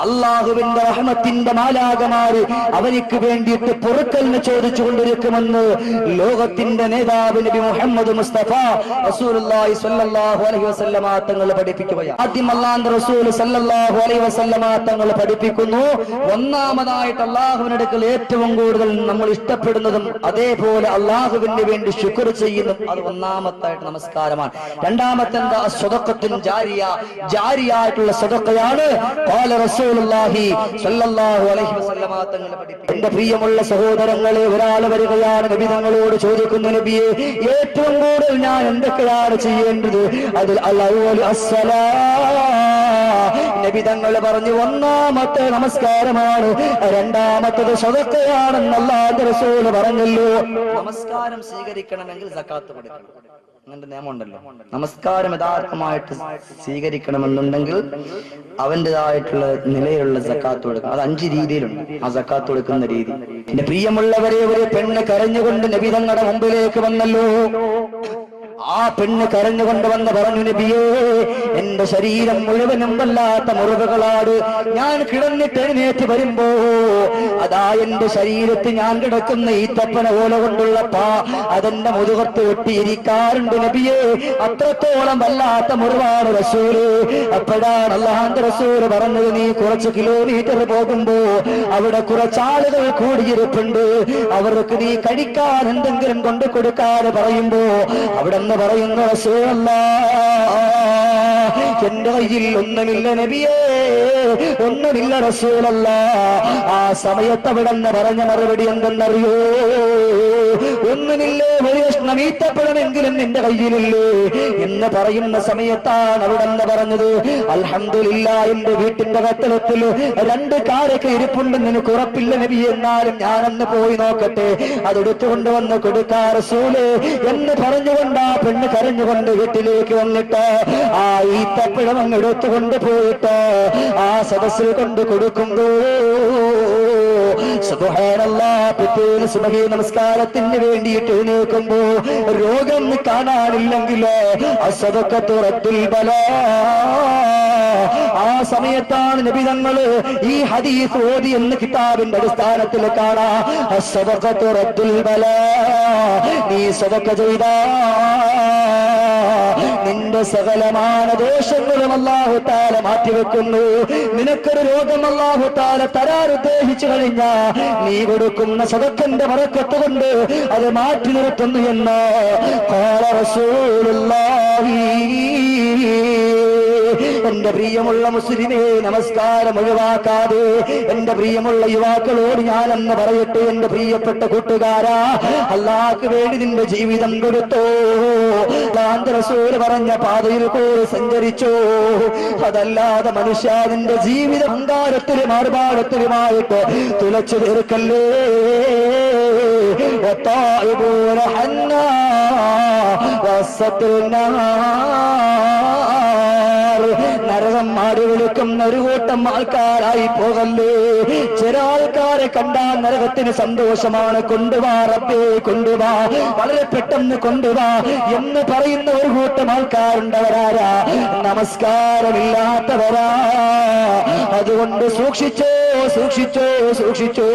അള്ളാഹുവിന്റെ റഹ്മത്തിന്റെ മാലാകമാര് അവനിക്ക് വേണ്ടിയിട്ട് പൊറുക്കലിന് ചോദിച്ചുകൊണ്ടിരിക്കുമെന്ന് ലോകത്തിന്റെ നേതാവ് നബി മുഹമ്മദ് മുസ്തഫ റസൂലുള്ളാഹി സ്വല്ലല്ലാഹു അലൈഹി വസല്ലമ തങ്ങൾ പഠിപ്പിക്കുകയാണ്. ആദ്യം അല്ലാഹുവിന്റെ റസൂൽ സ്വല്ലല്ലാഹു അലൈഹി വസല്ലമ തങ്ങൾ പഠിപ്പിക്കുന്നു, ഒന്നാമതായിട്ട് അള്ളാഹുവിന്റെ അടുക്കൽ ഏറ്റവും കൂടുതൽ നമ്മൾ ഇഷ്ടപ്പെടുന്നതും അതേപോലെ അള്ളാഹുവിന് വേണ്ടി ശുക്ർ ചെയ്യുന്നതും അത് ഒന്നാമത്തായിട്ട് നമസ്കാരമാണ്. രണ്ടാമത്തെ എന്താ? സ്വദഖത്തുൻ ജാരിയ, ജാരിയായിട്ടുള്ള സ്വദഖയാണ്. ഖാല റസൂലുള്ളാഹി സ്വല്ലല്ലാഹു അലൈഹി വസല്ലമ തങ്ങൾ പഠിപ്പിക്കുന്നു. എന്റെ പ്രിയമുള്ള സഹോദരങ്ങളെ, ഒരാൾ വരികയാണ്, നബി തങ്ങളോട് ചോദിക്കുന്നു, നബിയെ ഏറ്റവും കൂടുതൽ ഞാൻ എന്തൊക്കെയാണ് ചെയ്യേണ്ടത്? അതിൽ അൽ-അവ്വലു അസ്സലാ, നബി തങ്ങൾ പറഞ്ഞു, ഒന്നാമത്തെ നമസ്കാരമാണ്, രണ്ടാമത്തത് സദഖയാണെന്ന് അല്ലാഹുവിന്റെ റസൂൽ പറഞ്ഞല്ലോ. നമസ്കാരം സ്വീകരിക്കണമെങ്കിൽ സകാത്ത് കൊടുക്കണം. അങ്ങനത്തെ നിയമമുണ്ടല്ലോ. നമസ്കാരം യഥാർത്ഥമായിട്ട് സ്വീകരിക്കണമെന്നുണ്ടെങ്കിൽ അവന്റേതായിട്ടുള്ള നിലയിലുള്ള സക്കാത്ത് കൊടുക്കണം. അത് 5 രീതിയിലുണ്ട് ആ സക്കാത്ത് കൊടുക്കുന്ന രീതി. എന്റെ പ്രിയമുള്ളവരെ, ഒരു പെണ്ണ് കരഞ്ഞുകൊണ്ട് നബി തങ്ങളുടെ മുമ്പിലേക്ക് വന്നല്ലോ. ആ പെണ്ണ് കരഞ്ഞുകൊണ്ട് വന്ന് പറഞ്ഞു, നബിയേ, എന്റെ ശരീരം മുഴുവനും വല്ലാത്ത മുറിവുകളാണ്. ഞാൻ കിടന്നിട്ട് എഴുന്നേറ്റ് വരുമ്പോ അതാ എന്റെ ശരീരത്തിൽ ഞാൻ കിടക്കുന്ന ഈ തപ്പന ഓല കൊണ്ടുള്ള അതെന്റെ മുതുകത്ത് ഒട്ടിയിരിക്കാറുണ്ട് നബിയേ. അത്രത്തോളം വല്ലാത്ത മുറിവാണ് റസൂല്. അപ്പോഴാണ് അല്ലാഹുവിന്റെ റസൂല് പറഞ്ഞത്, നീ കുറച്ച് കിലോമീറ്റർ പോകുമ്പോ അവിടെ കുറച്ചാളുകൾ കൂടിയിരിപ്പുണ്ട്. അവർക്ക് നീ കഴിക്കാൻ എന്തെങ്കിലും കൊണ്ടു കൊടുക്കാതെ പറയുമ്പോ അവിടെ പറയുന്നു, എന്റെ കയ്യിൽ ഒന്നുമില്ല നബിയേ, ഒന്നുമില്ല റസൂലല്ലാഹ്. ആ സമയത്ത് അവിടെ നിന്ന് പറഞ്ഞ മറുപടി എന്തെന്നറിയോ? ഒന്നുമില്ലേ, ഒരു കഷ്ണം ഈത്തപ്പഴമെങ്കിലും നിന്റെ കയ്യിലില്ലേ എന്ന് പറയുന്ന സമയത്താണ് അവിടെ നിന്ന് പറഞ്ഞത്, അൽഹംദുലില്ലാഹ്, എന്റെ വീട്ടിന്റെ കത്തലത്തിൽ 2 കാരൊക്കെ ഇരിപ്പുണ്ടെന്ന് എനിക്ക് ഉറപ്പില്ല നബി, എന്നാലും ഞാനന്ന് പോയി നോക്കട്ടെ, അതെടുത്തുകൊണ്ട് വന്ന് കൊടുക്കാ റസൂലേ എന്ന് പറഞ്ഞുകൊണ്ട് ആ പെണ്ണ് കരഞ്ഞുകൊണ്ട് വീട്ടിലേക്ക് വന്നിട്ട് ആ ഈത്തപ്പഴം അങ്ങ് എടുത്തുകൊണ്ട് പോയിട്ട് ആ സദസ്സിൽ കൊണ്ട് കൊടുക്കുമ്പോ സുബ്ഹാനല്ലാഹ്, പിറ്റേന്ന് സുബഹി നമസ്കാരത്തിന് വേണ്ടിയിട്ട് എഴുന്നേൽക്കുമ്പോ രോഗം കാണാനില്ലെങ്കിലോ അസ്സദഖത്തു റദ്ദുൽ ബലാ. ആ സമയത്താണ് നബി തങ്ങള് ഈ ഹദീസ് ഓതി എന്ന് കിതാബിന്റെ അടിസ്ഥാനത്തിൽ കാണാ, അസ്സദഖത്തു റദ്ദുൽ ബലാ. നീ സദഖ ചെയ്താ നിന്റെ സകലമായ ദോഷങ്ങളും അല്ലാഹു തആല മാറ്റിവെക്കുന്നു. നിനക്കൊരു രോഗം അല്ലാഹു തആല തരാൻ ഉദ്ദേശിച്ചു കഴിഞ്ഞാ നീ കൊടുക്കുന്ന സദഖന്റെ ബറക്കത്ത് കൊണ്ട് അത് മാറ്റി നിർത്തുന്നു എന്ന് ഖാല റസൂലുള്ളാഹി. എന്റെ പ്രിയമുള്ള മുസ്ലിമേ, നമസ്കാരം ഒഴിവാക്കാതെ എന്റെ പ്രിയമുള്ള യുവാക്കളോട് ഞാനെന്ന് പറയട്ടെ, എന്റെ പ്രിയപ്പെട്ട കൂട്ടുകാരാ, അല്ലാഹുവിന് വേണ്ടി നിന്റെ ജീവിതം കൊടുത്തോ, അല്ലാഹുവിന്റെ റസൂൽ പറഞ്ഞ പാതയിൽ കൂടി സഞ്ചരിച്ചോ. അതല്ലാതെ മനുഷ്യ നിന്റെ ജീവിതം അഹങ്കാരത്തിലും ആർഭാടത്തിലുമായിട്ട് തുലച്ചു തീർക്കല്ലേ. നരകം മാടി വിളിക്കുന്ന ഒരു കൂട്ടം ആൾക്കാരായി പോകല്ലേ. ചില ആൾക്കാരെ കണ്ടാൽ നരകത്തിന് സന്തോഷമാണ്, കൊണ്ടുവാ റബ്ബേ കൊണ്ടുവാ, വളരെ പെട്ടെന്ന് കൊണ്ടുവാ എന്ന് പറയുന്ന ഒരു കൂട്ടം ആൾക്കാരുണ്ടവരാരാ? നമസ്കാരമില്ലാത്തവരാ. അതുകൊണ്ട് സൂക്ഷിച്ചോ, സൂക്ഷിച്ചോ, സൂക്ഷിച്ചോ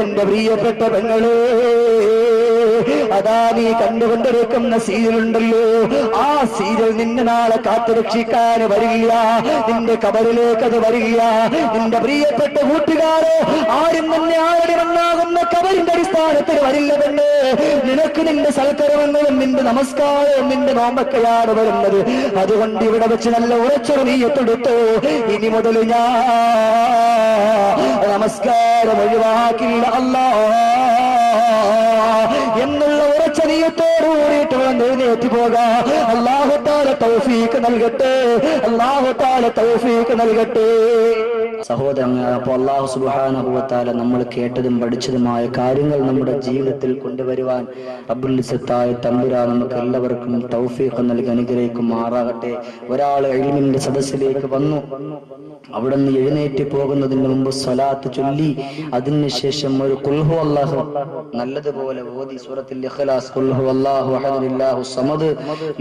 എന്റെ പ്രിയപ്പെട്ട പെങ്ങളെ. അതാ നീ കണ്ടുകൊണ്ടിരിക്കുന്ന സീരിയലുണ്ടല്ലോ, ആ സീരിയൽ നിന്നെ നാളെ കാത്തുരക്ഷിക്കാൻ വരില്ല, നിന്റെ കബറിലേക്ക് അത് വരില്ല. നിന്റെ പ്രിയപ്പെട്ട കൂട്ടുകാരോ ആരും തന്നെ ആരുടെന്നാകുന്ന കബറിന്റെ അടിസ്ഥാനത്തിൽ വരില്ല പെണ്ണ്. നിനക്ക് നിന്റെ സൽക്കരമെന്നും നിന്റെ നമസ്കാരവും നിന്റെ നോമ്പൊക്കെയാണ് വരുന്നത്. അതുകൊണ്ട് ഇവിടെ വെച്ച് നല്ല ഉറച്ചൊരു നീയത്തെടുത്തോ, ഇനി മുതൽ ഞാൻ നമസ്കാരം ഒഴിവാക്കില്ല അല്ലാഹ് എന്നുള്ള ഉറച്ച നീയത്തോട് കൂടിയിട്ട് എഴുന്നേറ്റ് പോകാം. അല്ലാഹു തആല തൗഫീഖ് നൽകട്ടെ, അല്ലാഹു തആല തൗഫീഖ് നൽകട്ടെ. സഹോദരങ്ങൾ, അപ്പോൾ അല്ലാഹു സുബ്ഹാനഹു വ തആല നമ്മൾ കേട്ടതും പഠിച്ചതുമായ കാര്യങ്ങൾ നമ്മുടെ ജീവിതത്തിൽ കൊണ്ടുവരുവാൻ റബ്ബുൽ ഇസ്സത്തായ തമ്പുരാൻ നമുക്ക് എല്ലാവർക്കും തൗഫീഖ് നൽകി അനുഗ്രഹിക്കുമാറാകട്ടെ. ഒരാൾ ഇൽമിന്റെ സദസ്സിലേക്ക് വന്നു, അവിടെ നിന്ന് എഴുന്നേറ്റ് പോകുന്നതിന് മുമ്പ് സ്വലാത്ത് ചൊല്ലി അതിനുശേഷം ഒരു ഖുൽ ഹുവല്ലാഹു നല്ലതുപോലെ ഓതി സൂറത്തുൽ ഇഖ്ലാസ്, ഖുൽ ഹുവല്ലാഹു അഹദ് അല്ലാഹു സമദ്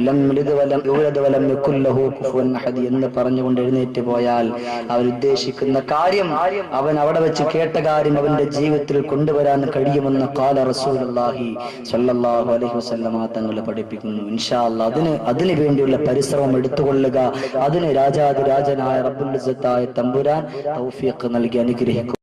ലം യലിദ് വലം യൂലദ് വലം യകുൽ ലഹു കുഫുവൻ അഹദ് എന്ന് പറഞ്ഞുകൊണ്ട് എഴുന്നേറ്റ് പോയാൽ അവർ ഉദ്ദേശിക്കുന്ന കാര്യം, അവൻ അവിടെ വെച്ച് കേട്ട കാര്യം അവന്റെ ജീവിതത്തിൽ കൊണ്ടുവരാൻ കഴിയുമെന്ന് ഖാല റസൂലുള്ളാഹി സ്വല്ലല്ലാഹു അലൈഹി വസല്ലമ തങ്ങൾ പഠിപ്പിക്കുന്നു. ഇൻഷാ അല്ലാഹ് അതിനു വേണ്ടിയുള്ള പരിശ്രമം എടുത്തുകൊള്ളുക. അതിന് രാജാതിരാജനായ റബ്ബുൽ ഇസ്സത്തായ തമ്പുരാൻ തൗഫീഖ് നൽകി അനുഗ്രഹിക്കും.